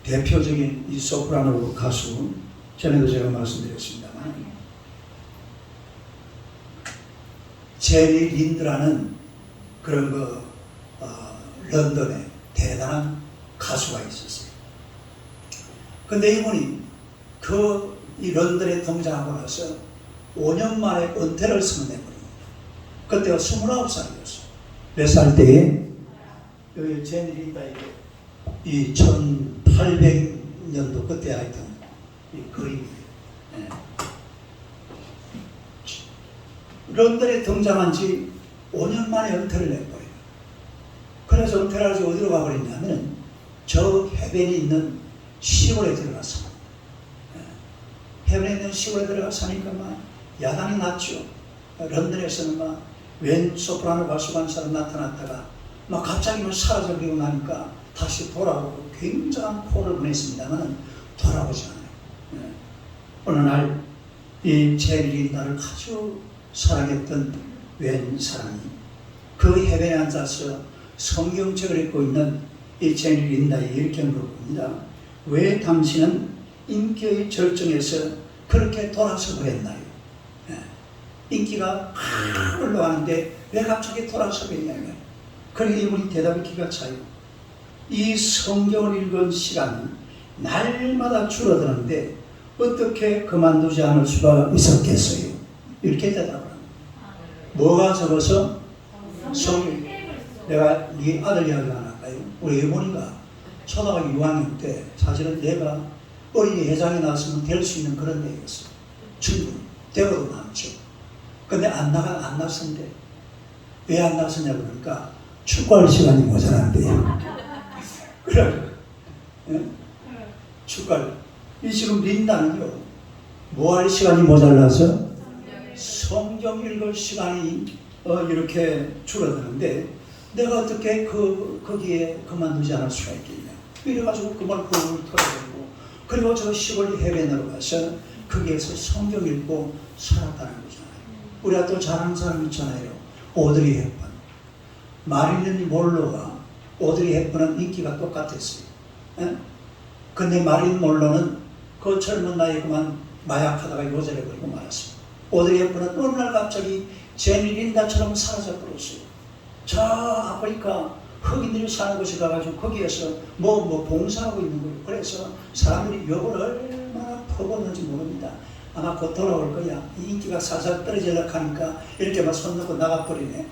대표적인 이 소프라노 가수, 전에도 제가 말씀드렸습니다만 제리 린드라는 그런 런던에 대단한 가수가 있었어요. 근데 이분이 이 런던에 등장하고 나서 5년 만에 은퇴를 선언해버립니다. 그때가 29살이었어요. 몇 살 때에? 여기 제니 린다에게 이 1800년도 그때 하여튼 이 그림이에요. 네. 런던에 등장한 지 5년 만에 은퇴를 해버려요. 그래서 은퇴를 하지 어디로 가버렸냐면 저 해변에 있는 시골에 들어가서 해변에 있는 시골에 들어가 사니까 막 야단이 났죠. 런던에서는 막 웬 소프라노 가수가 한 사람 나타났다가 막 갑자기 막 사라져버리고 나니까 다시 돌아오고 굉장한 포를 보냈습니다만 돌아오지 않아요. 어느 날 이 제리 나를 아주 사랑했던 웬 사람이 그 해변에 앉아서 성경책을 읽고 있는 이 제니 린다에 이렇게 물어봅니다. 왜 당신은 인기의 절정에서 그렇게 돌아서 그랬나요? 인기가 확 올라가는데 왜 갑자기 돌아서 그랬냐면 그러니까 이분이 대답이 기가 차요. 이 성경을 읽은 시간이 날마다 줄어드는데 어떻게 그만두지 않을 수가 있었겠어요? 이렇게 대답을 합니다. 뭐가 적어서? 성경. 내가 네 아들 이야기 하나 할까요? 우리 예본이가 초등학교 6학년 때 사실은 내가 어린이 회장에 나왔으면 될 수 있는 그런 애였어요. 충분히. 되고도 남죠. 근데 안 났었는데 왜 안 났었냐 그러니까 축구할 시간이 모자란대요. 그래. 예? 축구할. 이 지금 린다는요. 뭐 할 시간이 모자라서 성경 읽을 시간이 이렇게 줄어드는데 내가 어떻게 거기에 그만두지 않을 수가 있겠냐. 이래가지고 그걸 털어버리고, 그리고 저 시골 해변으로 가서 거기에서 성경 읽고 살았다는 거잖아요. 우리가 또 잘하는 사람 있잖아요. 오드리 헵번. 마릴린 몰로가 오드리 헵번은 인기가 똑같았어요. 예? 근데 마릴린 몰로는 그 젊은 나이에 그만 마약하다가 요절해버리고 말았습니다. 오드리 헵번은 어느 날 갑자기 제니 린다처럼 사라져버렸어요. 저 아프리카 흑인들이 사는 곳에 가가지고 거기에서 뭐 봉사하고 있는 거예요. 그래서 사람들이 욕을 얼마나 퍼붓는지 모릅니다. 아마 곧 돌아올 거야. 이 인기가 살살 떨어지려고 하니까 이렇게 막 손 놓고 나가버리네.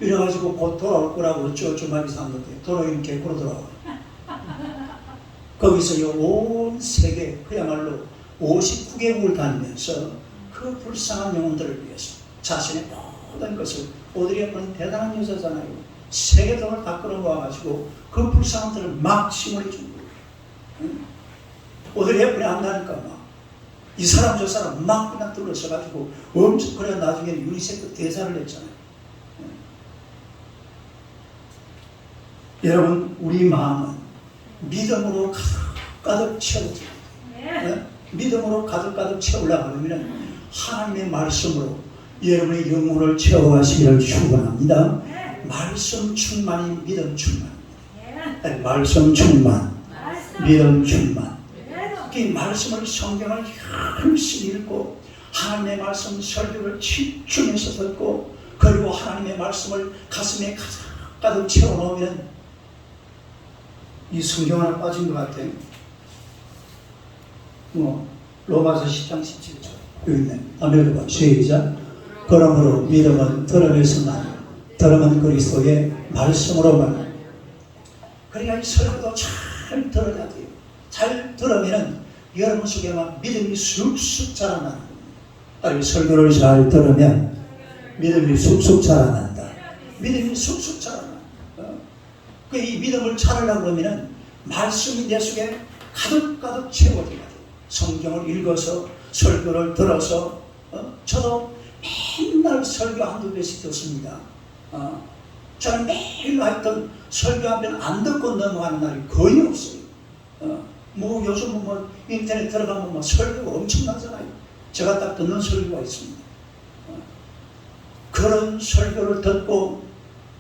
이래가지고 곧 돌아올 거라고 쭈쭈하게 샀는데 돌아오긴 개코로 돌아와. 거기서 온 세계 그야말로 59개국을 다니면서 그 불쌍한 영혼들을 위해서 자신의 모든 것을, 오드리 헵번은 대단한 여자잖아요. 세계 돈을 다 끌어모아가지고 그 불쌍한들을 막 심어해 준 거예요. 응? 오드리 헵번이 안 나니까 막 이 사람 저 사람 막 그냥 둘러서가지고 엄청, 그래 나중에 유니세프 대사를 했잖아요. 응? 여러분, 우리 마음은 믿음으로 가득 채워져요. 응? 믿음으로 가득 채우려고 하면 하나님의 말씀으로 여러분의 영혼을 채워가시기를 축원합니다. 말씀 충만이 믿음 충만입니다. 말씀 충만, 믿음 충만. 그 말씀을, 성경을 열심히 읽고 하나님의 말씀 설교를 집중해서 듣고, 그리고 하나님의 말씀을 가슴에 가득 채워놓으면 이 성경 하나 빠진 것 같아요. 로마서 10장 17절 여기 있네. 아멘. 시작. 그러므로 믿음은 들음에서 나니 들음은 그리스도의 말씀으로만. 그러니까 이 설교도 잘 들어야 돼요. 잘 들으면 여러분 속에만 믿음이 쑥쑥 자라나는 겁니다. 설교를 잘 들으면 믿음이 쑥쑥 자라난다. 믿음이 쑥쑥 자라난다. 이 믿음을 자라려고 그러면 말씀이 내 속에 가득 채워져야 돼요. 성경을 읽어서 설교를 들어서 저도 맨날 설교 한두 배씩 듣습니다. 저는 매일 하여튼 설교 한 번 안 듣고 넘어가는 날이 거의 없어요. 요즘은 인터넷 들어가면 설교가 엄청나잖아요. 제가 딱 듣는 설교가 있습니다. 그런 설교를 듣고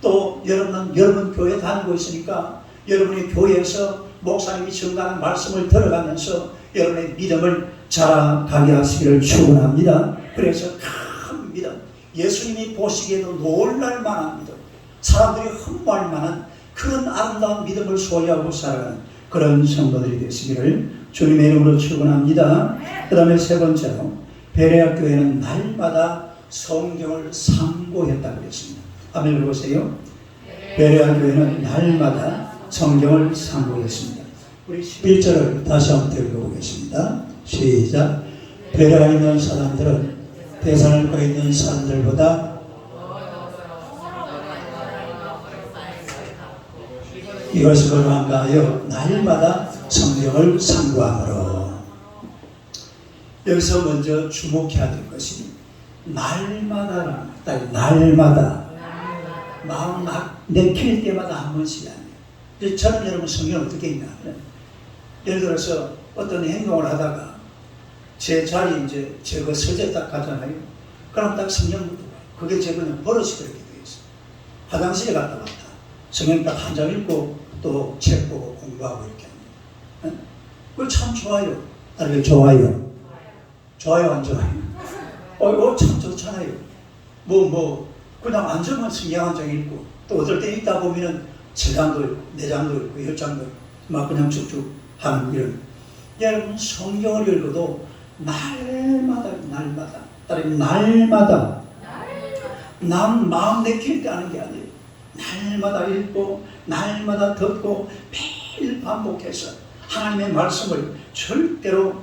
또 여러분 교회 다니고 있으니까 여러분의 교회에서 목사님이 전하는 말씀을 들어가면서 여러분의 믿음을 자라가게 하시기를 축원합니다. 그래서 큰 믿음, 예수님이 보시기에도 놀랄 만한 믿음, 사람들이 흠모할 만한 그런 아름다운 믿음을 소유하고 살아가는 그런 성도들이 되시기를 주님의 이름으로 축원합니다. 그 다음에 세 번째로 베레아 교회는 날마다 성경을 상고했다고 했습니다. 아멘. 보세요. 베레아 교회는 날마다 성경을 상고했습니다. 우리 11절을 다시 한번 읽어보겠습니다. 시작. 베레아에 있는 사람들은 데살로니가에 있는 사람들보다 이것을 한가하여 날마다 성경을 상고하므로. 여기서 먼저 주목해야 될 것이 날마다라는 것. 날마다. 마음 내킬 때마다 한 번씩 아니에요. 저는 여러분 성경을 어떻게 읽냐. 예를 들어서 어떤 행동을 하다가 제 자리에 이제 제가 서재 딱 가잖아요. 그럼 딱 성경부터 봐요. 그게 제 그냥 버릇이 그렇게 되어 있어요. 화장실에 갔다 왔다. 성경 딱 한 장 읽고 또 책 보고 공부하고 이렇게 합니다. 그거 참 좋아요. 아니, 좋아요. 좋아요, 안 좋아요? 참 좋잖아요. 그냥 앉으면 성경 한 장 읽고 또 어떨 때 읽다 보면은 7장도 읽고 4장도 읽고 10장도 읽고 막 그냥 쭉쭉 하는 이런. 여러분 성경을 읽어도 날마다 남 마음 내킬 때 하는 게 아니에요. 날마다 읽고 날마다 듣고 매일 반복해서 하나님의 말씀을 절대로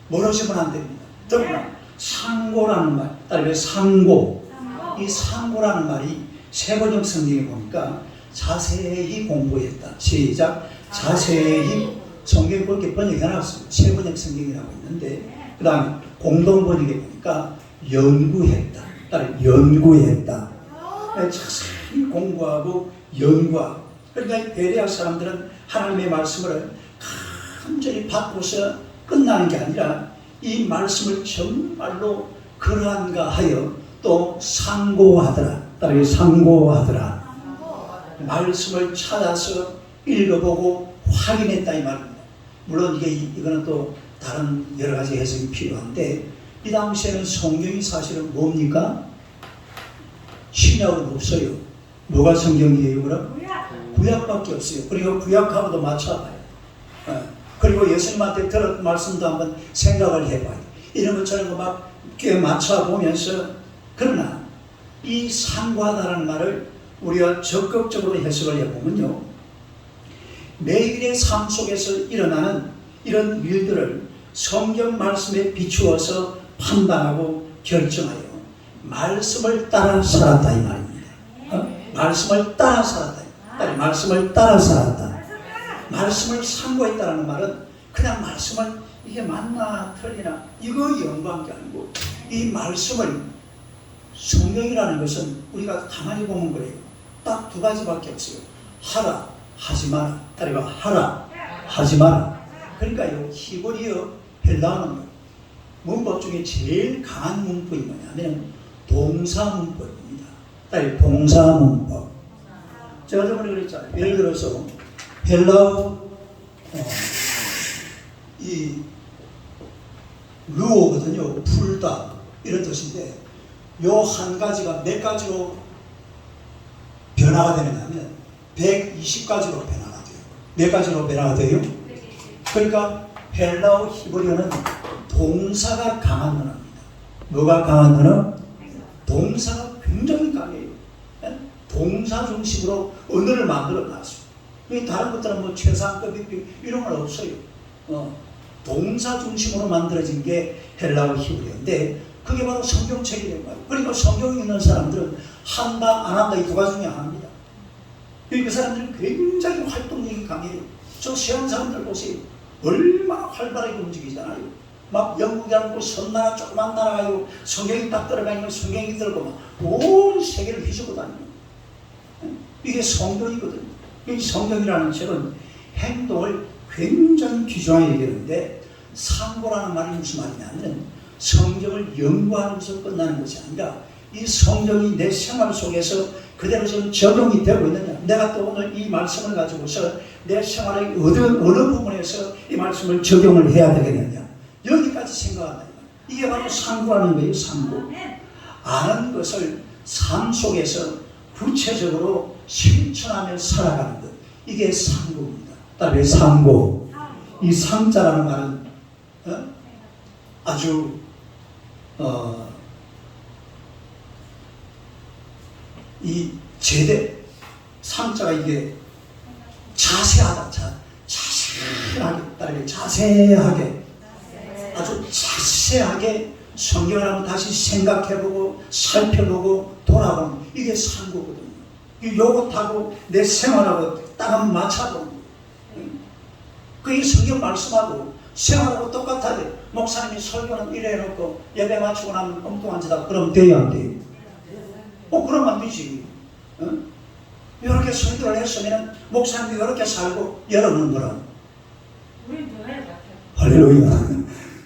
멀어지면 안 됩니다. 더구나 상고라는 말, 따르게 상고. 이 상고라는 말이 세번역 성경에 보니까 자세히 공부했다. 시작. 자세히. 성경에 그렇게 번역해놨어요. 세번역 성경이라고 있는데, 그 다음에 공동번역에 보니까 연구했다. 따르게 연구했다. 자세히 공부하고 연구하고. 그러니까 베레아 사람들은 하나님의 말씀을 간절히 받고서 끝나는 게 아니라 이 말씀을 정말로 그러한가 하여 또 상고하더라. 따라서 상고하더라. 말씀을 찾아서 읽어보고 확인했다 이 말입니다. 물론 이거는 또 다른 여러 가지 해석이 필요한데, 이 당시에는 성경이 사실은 뭡니까? 신약은 없어요. 뭐가 성경이에요 그럼? 구약밖에 없어요. 그리고 구약하고도 맞춰봐요. 그리고 예수님한테 들었던 말씀도 한번 생각을 해봐요. 이런 것처럼 막 맞춰보면서, 그러나 이 상고하다라는 말을 우리가 적극적으로 해석을 해보면요, 매일의 삶 속에서 일어나는 이런 일들을 성경 말씀에 비추어서 판단하고 결정하여 말씀을 따라 살았다 이 말입니다. 말씀을 따라 살았다. 말씀을 따라 살았다. 말씀을 상고했다는 말은 그냥 말씀을 이게 맞나 틀리나 이거 연구한 게 아니고, 이 말씀을, 성경이라는 것은 우리가 가만히 보면 그래요. 딱 두 가지밖에 없어요. 하라, 하지 마라. 따라가 하라, 하지 마라. 그러니까요, 히브리어, 헬라어는 문법 중에 제일 강한 문법이 뭐냐면 동사 문법입니다. 따라가 동사 문법. 제가 저번에 그랬잖아요. 예를 들어서 헬라어 이 루어거든요. 풀다 이런 뜻인데, 요 한 가지가 몇 가지로 변화가 되느냐면 120가지로 변화가 돼요. 몇 가지로 변화가 돼요? 그러니까 헬라어 히브리어는 동사가 강한 언어입니다. 뭐가 강한 언어? 동사가 굉장히 강해요. 동사 중심으로 언어를 만들어 놨어요. 다른 것들은 뭐 최상급 이런 건 없어요. 동사 중심으로 만들어진 게 헬라어 히브리어인데, 그게 바로 성경책이 된 거예요. 그러니까 성경 읽는 사람들은 한다 안 한다 이 두 가지 중에 하나입니다. 그 사람들은 굉장히 활동력이 강해요. 저 서양 사람들 보세요. 얼마나 활발하게 움직이잖아요. 막 영국이라는 섬나라 조그만 나라가요, 성경이 딱 들어가니까 성경이 들고 막 온 세계를 휘젓고 다니는, 이게 성경이거든요. 이 성경이라는 책은 행동을 굉장히 귀중하게 얘기하는데, 상고라는 말이 무슨 말이냐면 성경을 연구하는 것으로 끝나는 것이 아니라 이 성경이 내 생활 속에서 그대로 좀 적용이 되고 있느냐, 내가 또 오늘 이 말씀을 가지고서 내 생활의 어느 부분에서 이 말씀을 적용을 해야 되겠느냐, 여기까지 생각한다. 이게 바로 상고라는 거예요. 상고. 아는 것을 삶 속에서 구체적으로 실천하며 살아가는 것, 이게 상고입니다. 따라서 상고. 이 상자라는 말은 아주 이 제대, 상자가 이게 자세하다, 자세하게, 따라서 자세하게, 아주 자세하게 성경을 한번 다시 생각해보고 살펴보고 돌아보는, 이게 상고거든요. 요것하고 내 생활하고 딱 한번 맞춰보는 거예요. 그게 성경 말씀하고 생활하고 똑같아요. 목사님이 설교는 이래 해놓고 예배 맞추고 나면 엉뚱한 짓 하고 그러면 돼요 안 돼요? 그러면 안 되지. 이렇게 설교를 했으면 목사님이 이렇게 살고 여러분은 그럼 우린 더 해야 같아요. 할렐루야.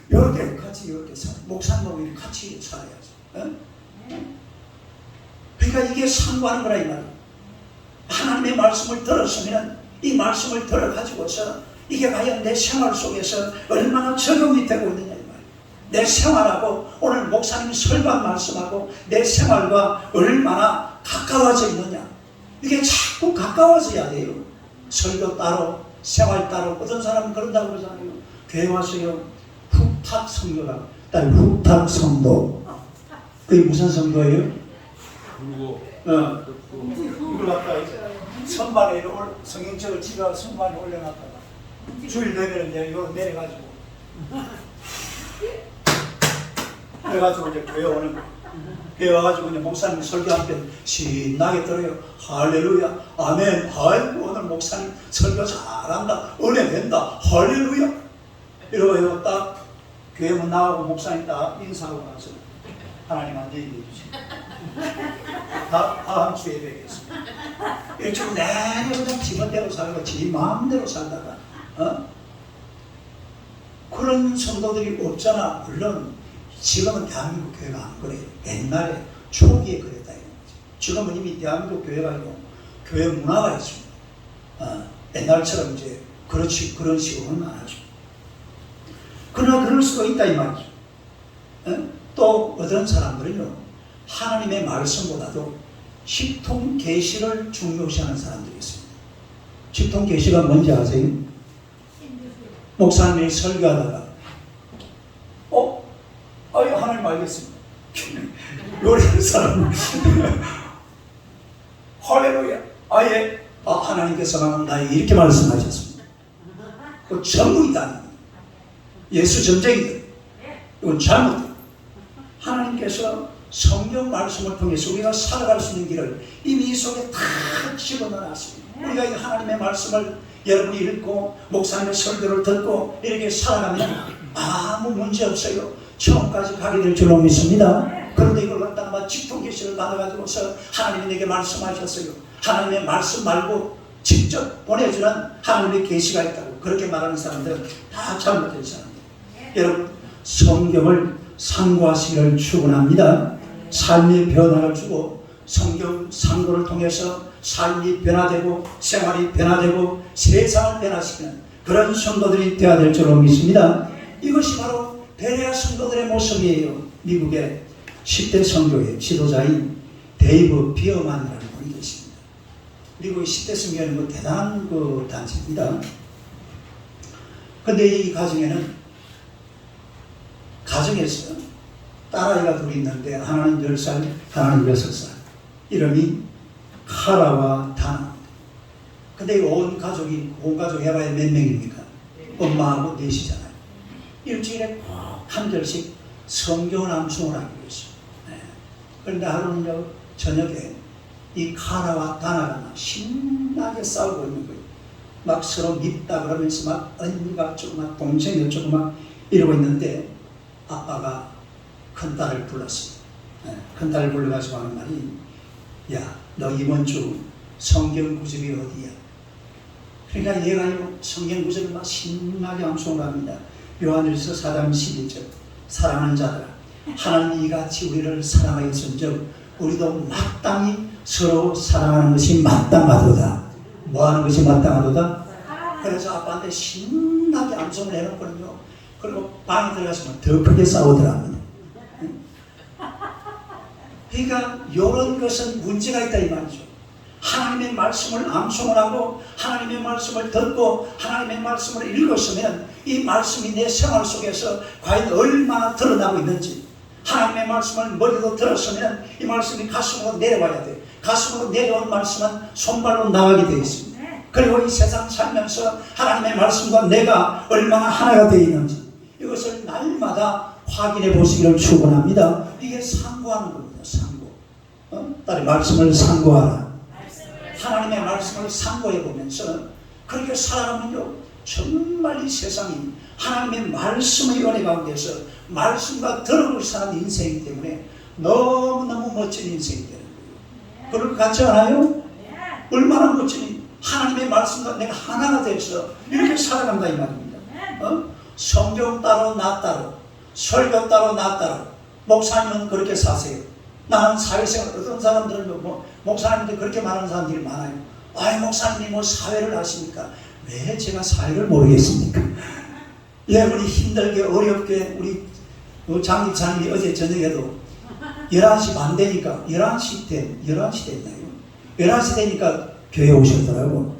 이렇게 같이 이렇게 목사님하고 같이 살아야지. 그러니까 이게 상고하는 거라 이 말이야. 하나님의 말씀을 들었으면 이 말씀을 들어가지고서 이게 과연 내 생활 속에서 얼마나 적용이 되고 있느냐 이 말이야. 내 생활하고 오늘 목사님이 설교한 말씀하고 내 생활과 얼마나 가까워져 있느냐, 이게 자꾸 가까워져야 돼요. 설교 따로 생활 따로. 어떤 사람은 그런다고 그러잖아요. 교회 와서요 후탁 성교라, 딸 후탁 성도. 그게 무슨 성도예요? 이걸 갖다가 선반에 성경책을 집에 선반에 올려놨다가 주일 내면은 이제 이거 내려가지고 그래가지고 이제 교회 오는 거예요. 교회 와가지고 이제 목사님 설교할 때 신나게 들어요. 할렐루야, 아멘. 아이고 오늘 목사님 설교 잘한다, 은혜 된다, 할렐루야. 이러고 딱 교회 문 나가고 목사님 딱 인사하고 나서 하나님 안녕히 계십시오. 다음 주에 뵙겠습니다. 일주일 내내 그냥 지멋대로 살고 지 마음대로 살다가 그런 성도들이 없잖아. 물론 지금은 대한민국 교회가 안 그래요. 옛날에 초기에 그랬다 이런 거지. 지금은 이미 대한민국 교회가 아니고 교회 문화가 있습니다. 옛날처럼 이제 그런 식으로는 안 하죠. 그러나 그럴 수가 있다 이 말이죠. 또 어떤 사람들은요, 하나님의 말씀보다도 식통 계시를 중요시하는 사람들이 있습니다. 식통 계시가 뭔지 아세요? 목사님이 설교하다가 아유 하나님 알겠습니다. 요리하는 사람 할렐루야. 아예 하나님께서는 나에게 이렇게 말씀하셨습니다. 그 전부이다. 예수 전쟁이다. 이건 잘못이다. 하나님께서 성경 말씀을 통해서 우리가 살아갈 수 있는 길을 이미 이 속에 다 집어넣어놨습니다. 우리가 이 하나님의 말씀을 여러분이 읽고 목사님의 설교를 듣고 이렇게 살아가면 아무 문제 없어요. 처음까지 가게 될 줄로 믿습니다. 그런데 이걸 갖다가 직통 계시를 받아가지고서 하나님이 내게 말씀하셨어요. 하나님의 말씀 말고 직접 보내주는 하나님의 계시가 있다고 그렇게 말하는 사람들은 다 잘못된 사람들. 여러분 성경을 상고하시기를 축원합니다. 삶의 변화를 주고 성경 상고를 통해서 삶이 변화되고 생활이 변화되고 세상을 변화시키는 그런 성도들이 되어야 될 줄로 믿습니다. 이것이 바로 베레아 성도들의 모습이에요. 미국의 10대 선교회 지도자인 데이브 비어만이라는 분이 계십니다. 미국의 10대 선교회는 대단한 단체입니다. 그런데 이 가정에서 딸아이가 둘이 있는데 하나는 10살, 하나는 6살. 이름이 카라와 다나. 근데 온 가족 해봐야 몇 명입니까? 엄마하고 넷이잖아요. 일주일에 꼭 한 절씩 성경을 암송을 하기로 했어요. 그런데 하루는 저녁에 이 카라와 다나가 막 신나게 싸우고 있는 거예요. 막 서로 밉다 그러면서 막 언니가 어쩌고 막 동생이 어쩌고 막 이러고 있는데 아빠가 큰딸을 불렀어요. 큰딸을 불러가지고 하는 말이 야, 너 이번 주 성경 구절이 어디야? 그러니까 얘가 성경 구절을 막 신나게 암송을 합니다. 요한일서 4장 11절 사랑하는 자들아 하나님이 이같이 우리를 사랑하였은즉 우리도 마땅히 서로 사랑하는 것이 마땅하도다. 뭐하는 것이 마땅하도다? 그래서 아빠한테 신나게 암송을 해놓거든요. 그리고 방에 들어가시면 더 크게 싸우더랍니다. 그러니까 이런 것은 문제가 있다 이 말이죠. 하나님의 말씀을 암송을 하고 하나님의 말씀을 듣고 하나님의 말씀을 읽었으면 이 말씀이 내 생활 속에서 과연 얼마나 드러나고 있는지, 하나님의 말씀을 머리로 들었으면 이 말씀이 가슴으로 내려와야 돼. 가슴으로 내려온 말씀은 손발로 나가게 되어 있습니다. 그리고 이 세상 살면서 하나님의 말씀과 내가 얼마나 하나가 되어 있는지 이것을 날마다 확인해 보시기를 축원합니다. 이게 상고하는 겁니다. 상고. 딸의 말씀을 상고하라. 하나님의 말씀을 상고해 보면서 그렇게 살아가면요, 정말 이 세상이 하나님의 말씀의 은혜 가운데서 말씀과 들어볼 사는 인생이기 때문에 너무너무 멋진 인생이 되는 거예요. 그럴 것 같지 않아요? 얼마나 멋진 하나님의 말씀과 내가 하나가 돼서 이렇게 살아간다 이 말입니다. 성경 따로 나 따로, 설교 따로 나 따로. 목사님은 그렇게 사세요. 나는 사회생활, 어떤 사람들은 목사님들 그렇게 말하는 사람들이 많아요. 아이 목사님이 사회를 하십니까? 왜 제가 사회를 모르겠습니까? 여러분이 힘들게 어렵게 우리 장 집사님이 어제 저녁에도 11시 반 되니까 11시 됐나요? 11시 되니까 교회 오셨더라고.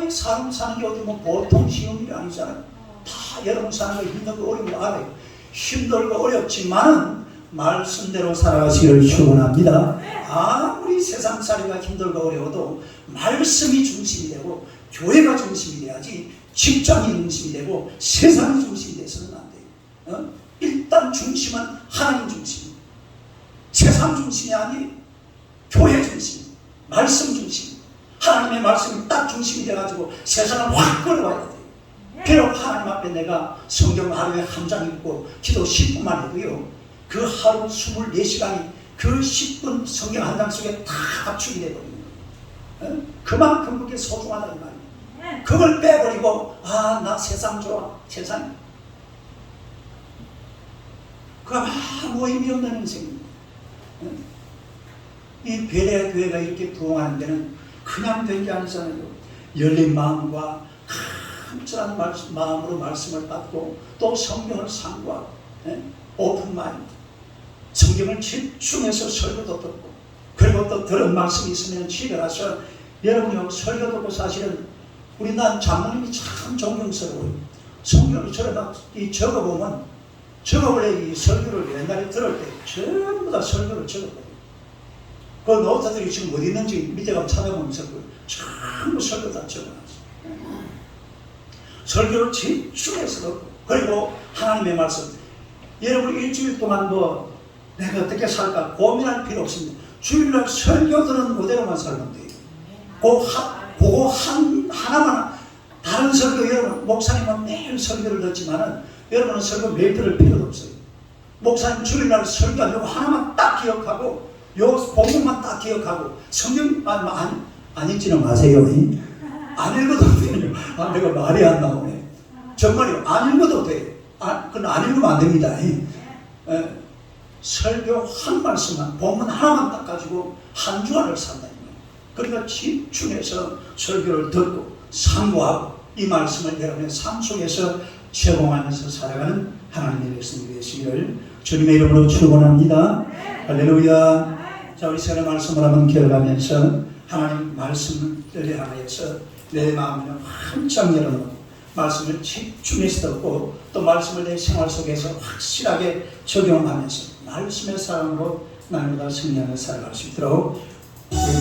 이 사람 사는 게 어디 보통 쉬운 일이 아니잖아요. 다 여러분 사는 거 힘들고 어려운 거 알아요. 힘들고 어렵지만은 말씀대로 살아가시기를 축원합니다. 아무리 세상살이가 힘들고 어려워도 말씀이 중심이 되고 교회가 중심이 돼야지 직장이 중심이 되고 세상이 중심이 돼서는 안 돼요. 일단 중심은 하나님 중심, 세상 중심이 아니 교회 중심, 말씀 중심. 하나님의 말씀이 딱 중심이 돼가지고 세상을 확 끌어와야 돼요. 비록 하나님 앞에 내가 성경 하루에 한 장 읽고 기도 10분만 해도요, 그 하루 24시간이 그 10분 성경 한 장 속에 다 합축이 되거든요. 그만큼 그게 소중하다 이 말이에요. 그걸 빼버리고 나 세상 좋아, 세상 그거 아무 의미 없는 인생입니다. 이 베레아 교회가 이렇게 부흥하는 데는 그냥 된 게 아니잖아요. 열린 마음과 간절한 마음으로 말씀을 받고 또 성경을 상고하고 오픈 마인드 성경을 집중해서 설교도 듣고 그리고 또 들은 말씀이 있으면 집에 가서 여러분이 설교 듣고 사실은 우리 난 장모님이 참 존경스러워요. 성경을 적어보면 제가 원래 이 설교를 옛날에 들을 때 전부 다 설교를 적었거든요. 그 노트들이 지금 어디 있는지 밑에 가면 찾아보면서 전부 설교 다 적어놨어요. 설교를 집중해서 듣고 그리고 하나님의 말씀 여러분 일주일 동안 내가 어떻게 살까 고민할 필요 없습니다. 주일날 설교 들은 그대로만 살면 돼요. 그거 하나만 다른 설교 여러분 목사님은 매일 설교를 듣지만은 여러분은 설교 매일 들을 필요도 없어요. 목사님 주일날 설교하려고 하나만 딱 기억하고 요 본문만 딱 기억하고 성경 안 읽지는 마세요. 안 읽어도 돼요. 내가 말이 안 나오네. 정말요. 안 읽어도 돼요. 그건 안 읽으면 안 됩니다. 설교 한 말씀만 본문 하나만 딱 가지고 한 주간을 산다. 그러니까 집중해서 설교를 듣고 상고하고 이 말씀을 여러분의 삶 속에서 적용하면서 살아가는 하나님의 백성이 되시기를 주님의 이름으로 축원합니다. 할렐루야. 자, 우리 새로 말씀을 한번 기억하면서 하나님 말씀을 향하여서 내 마음을 한창 열어놓고 말씀을 집중해서 듣고 또 말씀을 내 생활 속에서 확실하게 적용하면서 말씀의 사랑으로 날마다 승리하며 살아갈 수 있도록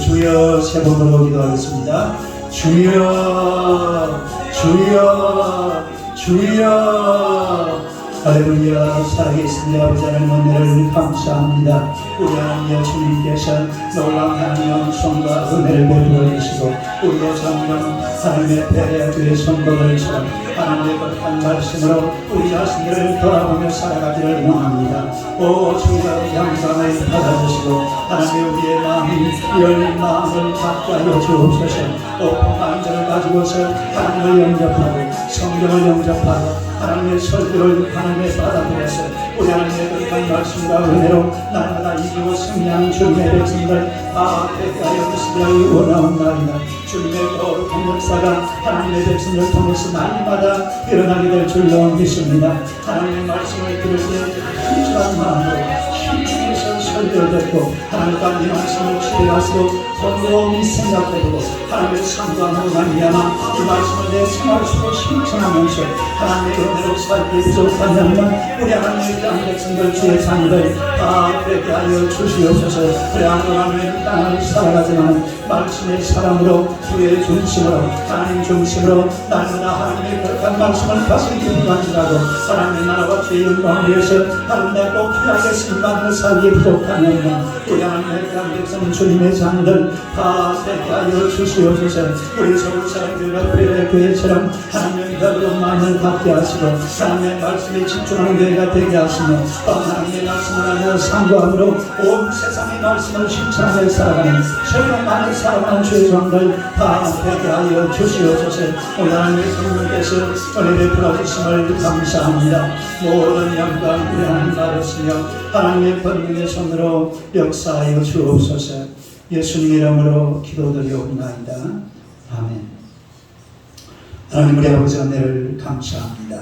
주여 세 번으로 기도하겠습니다. 주여 주여 주여 할렐루야. 살아계신 아버지 하나님 은혜를 감사합니다. 우리 하나님 주님께서 놀라운 하나님의 은총과 은혜를 베풀어 주시고 우리의 성령 하나님의 베레아 교회 성도들처럼 하나님의 거룩한 말씀으로 우리 자신들을 돌아보며 살아가기를 원합니다. 오 주여 양상을 받아주시고 하나님의 우리의 마음이 열린 마음을 갖게 하여 주옵소서. 오픈 마인드를 가지고서 하나님을 영접하고 성경을 영접하고 하나님의 설교를 하나님의 받아들여서 우리 하나님의 거룩한 말씀과 은혜로 날마다 이기고 승리하는 주님의 백성들 다 되게 하여 주시기를 원하옵나이다. 주님의 거룩한 역사가 하나님의 백성을 통해서 날마다 일어나게 될 줄로 믿습니다. 하나님의 말씀을 들을 때 간절한 마음으로 집중해서 설교를 듣고 하나님과 이 말씀을 집에 가서 곰곰이 생각해보고 하나님의 상관으로 말미암아 이 말씀을 내 생활 속에 실천하면서 하나님의 은혜로 살기 부족하냐면 우리 하나님의 땅 백성들 주의 자녀들 다 되게 하여 주시옵소서. 우리 하나님의 땅을 살아가지만 말씀의 사랑으로 주의 중심으로 하나님 중심으로 날마다 하나님의 거룩한 말씀을 가슴 깊이 간직하고 하나님의 나라와 주의 영광을 위해서 하나님의 꼭 필요하게 쓰임받는 살기 부족하냐면 우리 하나님의 땅 백성 주님의 자녀들 다 되게 하여 주시옵소서. 우리 서울 사람들과 베레아 교회처럼 하나님의 거룩한 마음을 갖게 하시고 하나님의 말씀에 집중하는 교회가 되게 하시며 또 하나님의 말씀을 하며 상고함으로 온 세상의 말씀을 실천하며 살아가는 설명만을 살아가는 주의 종들 다 되게 하여 주시옵소서. 오늘 하나님의 성령께서 은혜를 베풀어주심을 감사합니다. 모든 영광 우리 하나님 받으시며 하나님의 권능의 손으로 역사하여 주옵소서. 예수님의 이름으로 기도드리옵나이다. 아멘. 하나님 우리 아버지 은혜를 감사합니다.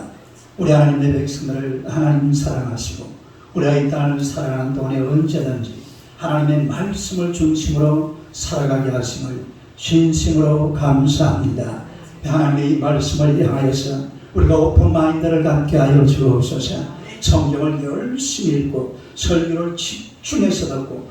우리 하나님의 백성들을 하나님 사랑하시고 우리가 이 땅을 살아가는 동안에 언제든지 하나님의 말씀을 중심으로 살아가게 하심을 진심으로 감사합니다. 하나님의 이 말씀을 향하여서 우리가 오픈 마인드를 갖게 하여 주옵소서. 성경을 열심히 읽고 설교를 집중해서 듣고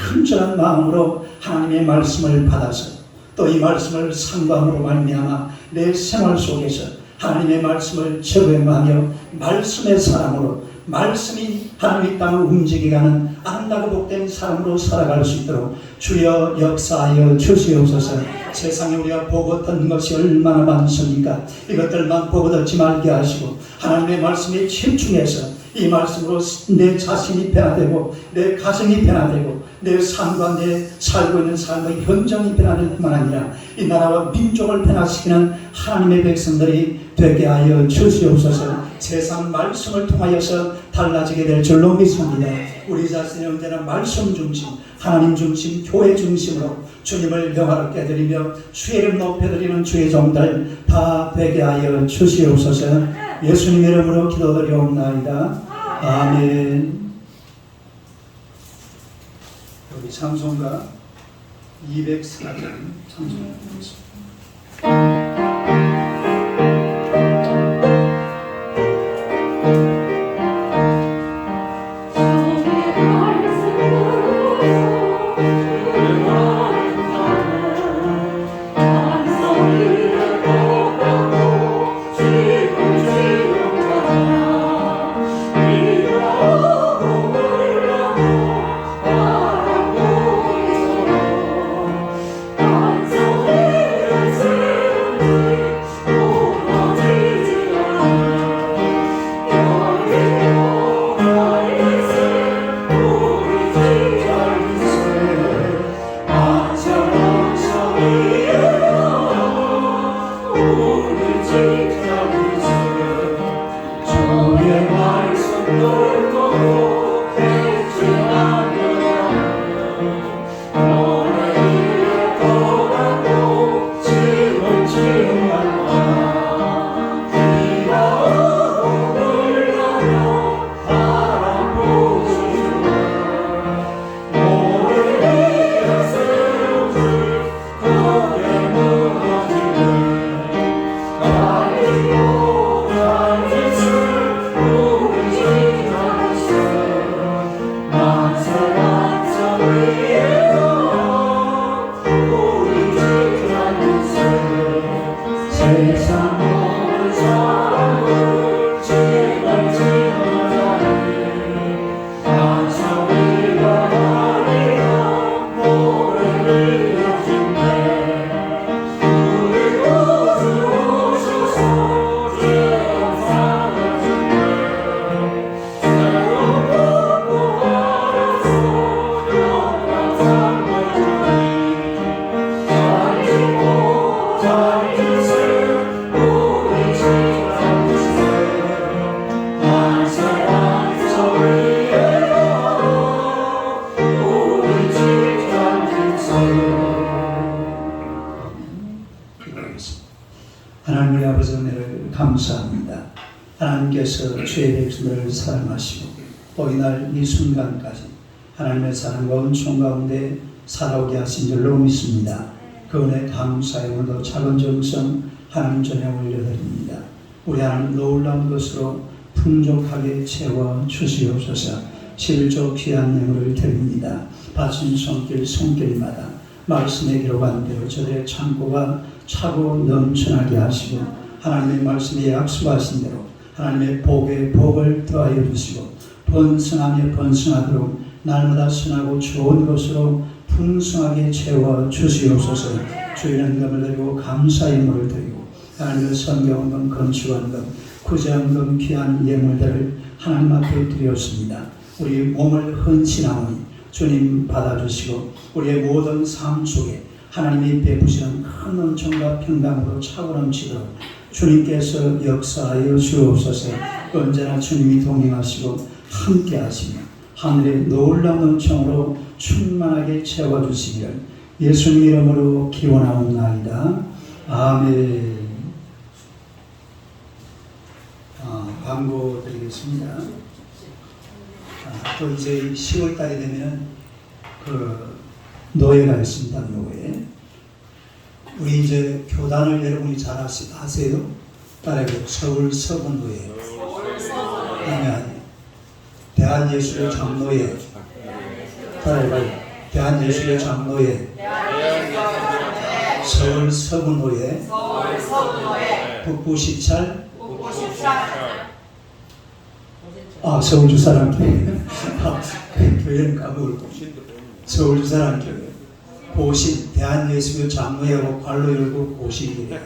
간절한 마음으로 하나님의 말씀을 받아서 또 이 말씀을 상담으로 말미암아 내 생활 속에서 하나님의 말씀을 적용하며 말씀의 사람으로 말씀이 하나님의 땅을 움직이게 하는 아름다고 복된 사람으로 살아갈 수 있도록 주여 역사하여 주시옵소서. 세상에 우리가 보고 듣는 것이 얼마나 많습니까? 이것들만 보고 듣지 말게 하시고 하나님의 말씀에 집중해서 이 말씀으로 내 자신이 변화되고 내 가정이 변화되고 내 삶과 내 살고 있는 삶의 현장이 변화될 뿐만 아니라 이 나라와 민족을 변화시키는 하나님의 백성들이 되게 하여 주시옵소서. 세상 말씀을 통하여서 달라지게 될 줄로 믿습니다. 우리 자신이 언제나 말씀 중심, 하나님 중심, 교회 중심으로 주님을 영화롭게 드리며 주의 이름 높여드리는 주의 종들 다 되게 하여 주시옵소서. 예수님 이름으로 기도드리옵나이다. 아멘. 우리 찬송가 204장 찬송가 하나님의 아버지 은혜를 감사합니다. 하나님께서 주의 백성들을 사랑하시고 또 이날 이 순간까지 하나님의 사랑과 은총 가운데 살아오게 하신 줄로 믿습니다. 그 은혜 감사의 오늘도 작은 정성 하나님 전에 올려드립니다. 우리 하나님 놀라운 것으로 풍족하게 채워 주시옵소서. 실조 귀한 예물을 드립니다. 바친 손길마다 말씀에 기록한 대로 저들의 창고가 차고 넘쳐나게 하시고 하나님의 말씀에 약속하신 대로 하나님의 복에 복을 더하여 주시고 번성하며 번성하도록 날마다 선하고 좋은 것으로 풍성하게 채워 주시옵소서. 주의 은감을 드리고 감사의 예물을 드리고 하나님의 성경금, 건축원금, 구제원금 귀한 예물들을 하나님 앞에 드렸습니다. 우리 몸을 헌신하오니 주님 받아주시고 우리의 모든 삶 속에 하나님이 베푸시는 큰 은총과 평강으로 차고 넘치도록 주님께서 역사하여 주옵소서. 언제나 주님이 동행하시고 함께 하시며 하늘의 놀라운 은총으로 충만하게 채워주시기를 예수님 이름으로 기원하옵나이다. 아멘. 광고 드리겠습니다. 또 이제 10월 달이 되면 노예가 있습니다. 노예. 우리 이제 교단을 여러분이 잘 아세요? 따라해요. 서울 서분노예. 아니. 대한예수교 장로회. 따라해봐요. 대한예수교 장로회. 서울 서분노예. 북부시찰. 서울주사랑교회. 교회는 까먹을고. 서울주사랑교회. 보신 대한예수교 장로회하고 관로 열고 보신이래요.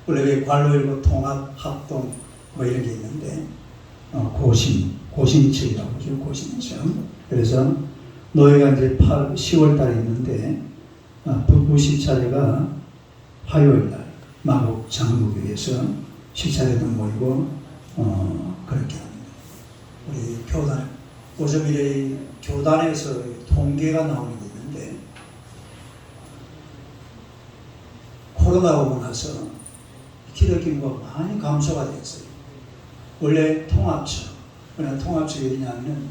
원래 관로 열고 통합 합동 뭐 이런 게 있는데 고심책이라고 하죠. 고심책. 그래서 노예가 이제 10월 달에 있는데 북부 시차례가 화요일 날 마곡 장로교회에서 시차례도 모이고 그렇게 합니다. 우리 교단 요즘 이래 교단에서 통계가 나오는 게 있는데 코로나 오고 나서 기독교 인구가 많이 감소가 됐어요. 원래 통합처, 그러나 통합처가 어디냐면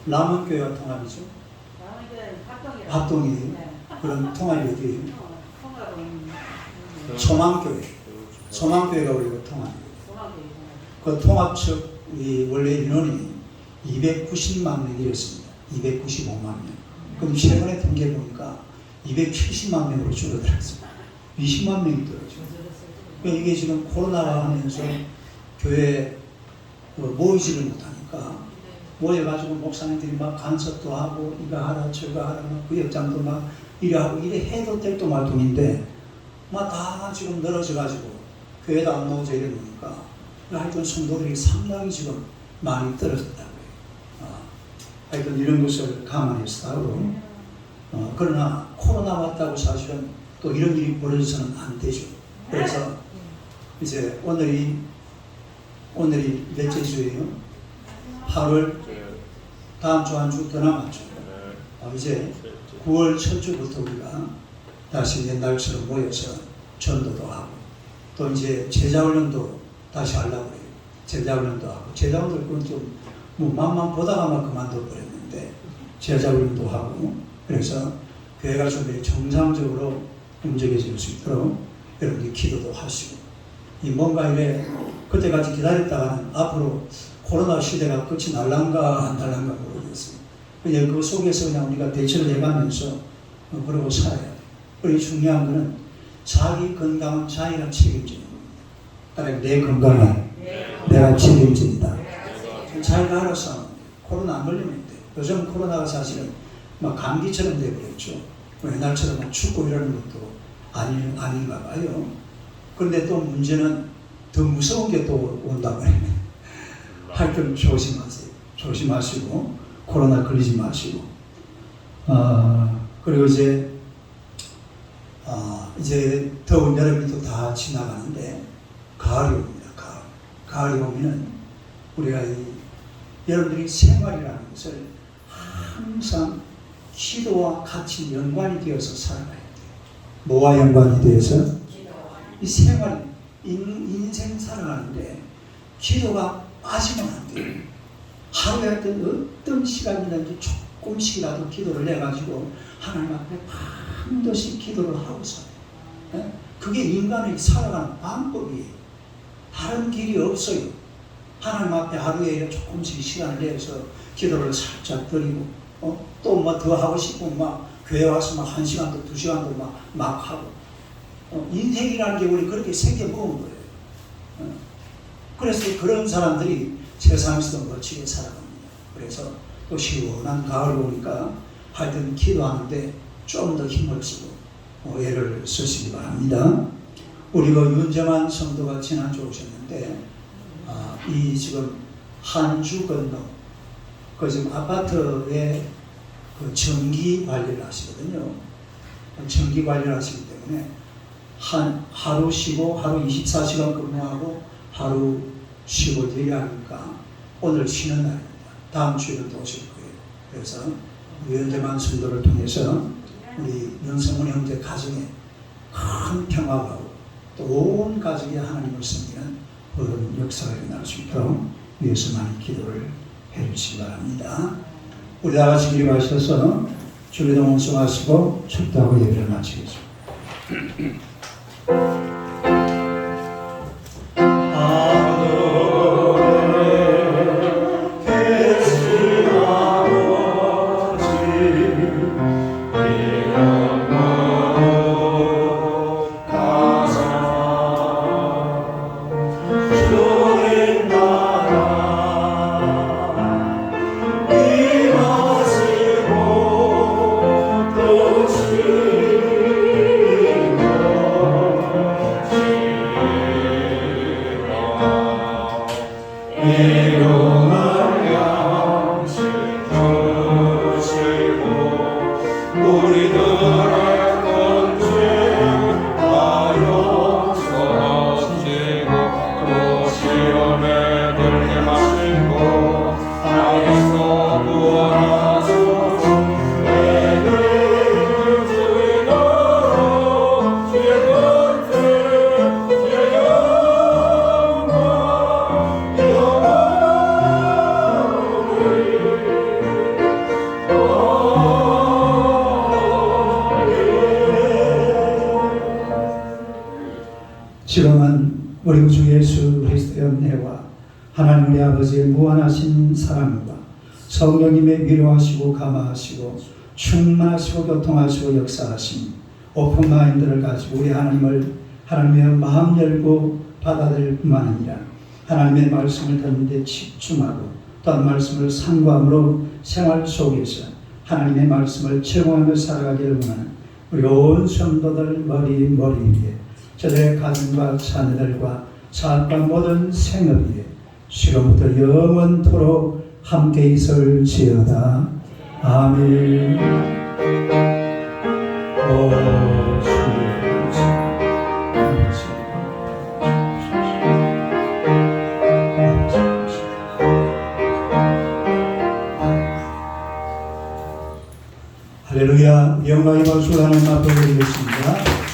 남원교회와 통합이죠. 합동이 그런 통합이 어디예요? 소망교회가 우리가 통합이에요. 그 통합측이 원래 인원이 290만 명이었습니다. 295만 명. 그럼 최근에 통계 보니까 270만 명으로 줄어들었습니다. 20만 명이 떨어져요. 그러니까 이게 지금 코로나가 하면서 교회에 모이지를 못하니까 모여가지고 목사님들이 막 간섭도 하고 이거 하라 저거 하라 막 구역장도 막 이래 하고 이래 해도 될 동말동인데 막 다 지금 늘어져가지고 교회도 안 나오자 이러니까 하여튼 성도들이 상당히 지금 많이 떨어졌다고요. 하여튼 이런 것을 감안해서 하고 그러나 코로나 왔다고 사실은 또 이런 일이 벌어져서는 안 되죠. 그래서 이제 오늘이 몇째 주예요? 8월 다음 주 한 주 더 남았죠. 이제 9월 첫 주부터 우리가 다시 옛날처럼 모여서 전도도 하고 또 이제 제자훈련도 다시 하려고 해요. 제자훈련도 하고 제자훈련들 그건 좀 뭐 맛만 보다가만 그만둬 버렸는데 제자훈련도 하고 그래서 교회가 좀 정상적으로 움직여질 수 있도록 여러분들이 기도도 하시고 이 뭔가 이래 그때까지 기다렸다가는 앞으로 코로나 시대가 끝이 날란가 안 날란가 모르겠어요. 그냥 그 속에서 그냥 우리가 대처를 해가면서 그러고 살아야 돼요. 그리고 중요한 거는 자기 건강은 자기가 책임지는 겁니다. 따라서 내 건강은 내가 책임진다. 자기가 알아서 코로나 안 걸리면 돼. 요즘 코로나가 사실은 막 감기처럼 돼버렸죠. 옛날처럼 막 춥고 이러는 것도 아닌가 봐요. 그런데 또 문제는 더 무서운 게 또 온다고 해요. 하여튼 조심하세요. 조심하시고 코로나 걸리지 마시고 그리고 이제 더운 여름이 또 다 지나가는데 가을이 옵니다. 가을이 오면은 우리가 여러분들이 생활이라는 것을 항상 기도와 같이 연관이 되어서 살아가야 돼요. 뭐와 연관이 되어서? 이 생활, 인생 살아가는데 기도가 빠지면 안 돼요. 하루에 어떤 시간이든지 조금씩이라도 기도를 내가지고 하나님 앞에 반드시 기도를 하고 살아요. 그게 인간이 살아가는 방법이에요. 다른 길이 없어요. 하나님 앞에 하루에 조금씩 시간을 내서 기도를 살짝 드리고 또 뭐 더 하고 싶으면 막 교회 와서 막 1시간도 2시간도 막 하고 인생이라는 게 우리 그렇게 생겨 먹은 거예요. 그래서 그런 사람들이 세상에서도 멋지게 살아갑니다. 그래서 또 시원한 가을 오니까 하여튼 기도하는데 좀 더 힘을 쓰고 애를 쓰시기 바랍니다. 우리 그 윤정한 성도가 지난주 오셨는데 이 지금 한주 건너 그 지금 아파트에 그 전기 관리를 하시거든요. 전기 관리를 하시기 때문에 하루 쉬고 하루 24시간 근무하고 하루 쉬고 이래야 하니까 오늘 쉬는 날입니다. 다음 주에는 또 오실 거예요. 그래서 윤정한 성도를 통해서 우리 윤성문 형제 가정에 큰 평화가 오고 또 온 가족이 하나님을 섬기는 그런 역사가 일어날 수 있도록 위해서 많이 기도를 해주시기 바랍니다. 우리 다 같이 기도하셔서 주기도 몽송하시고 축도하고 예배를 마치겠습니다. 말씀은 우리 주 예수 그리스도의 은혜와 하나님 우리 아버지의 무한하신 사랑과 성령님의 위로하시고 감화하시고 충만하시고 교통하시고 역사하심 오픈 마인드를 가지고 우리 하나님의 마음 열고 받아들일 뿐만 아니라 하나님의 말씀을 듣는데 집중하고 또한 말씀을 상고함으로 생활 속에서 하나님의 말씀을 제공하며 살아가기를 원하는 우리 온 성도들 머리 위에 저들의 가정과 자녀들과 사업과 모든 생업 위에 지금부터 영원토록 함께 있을지어다. 아멘. 할렐루야. 영광의 박수를 하나님 앞에 드리겠습니다.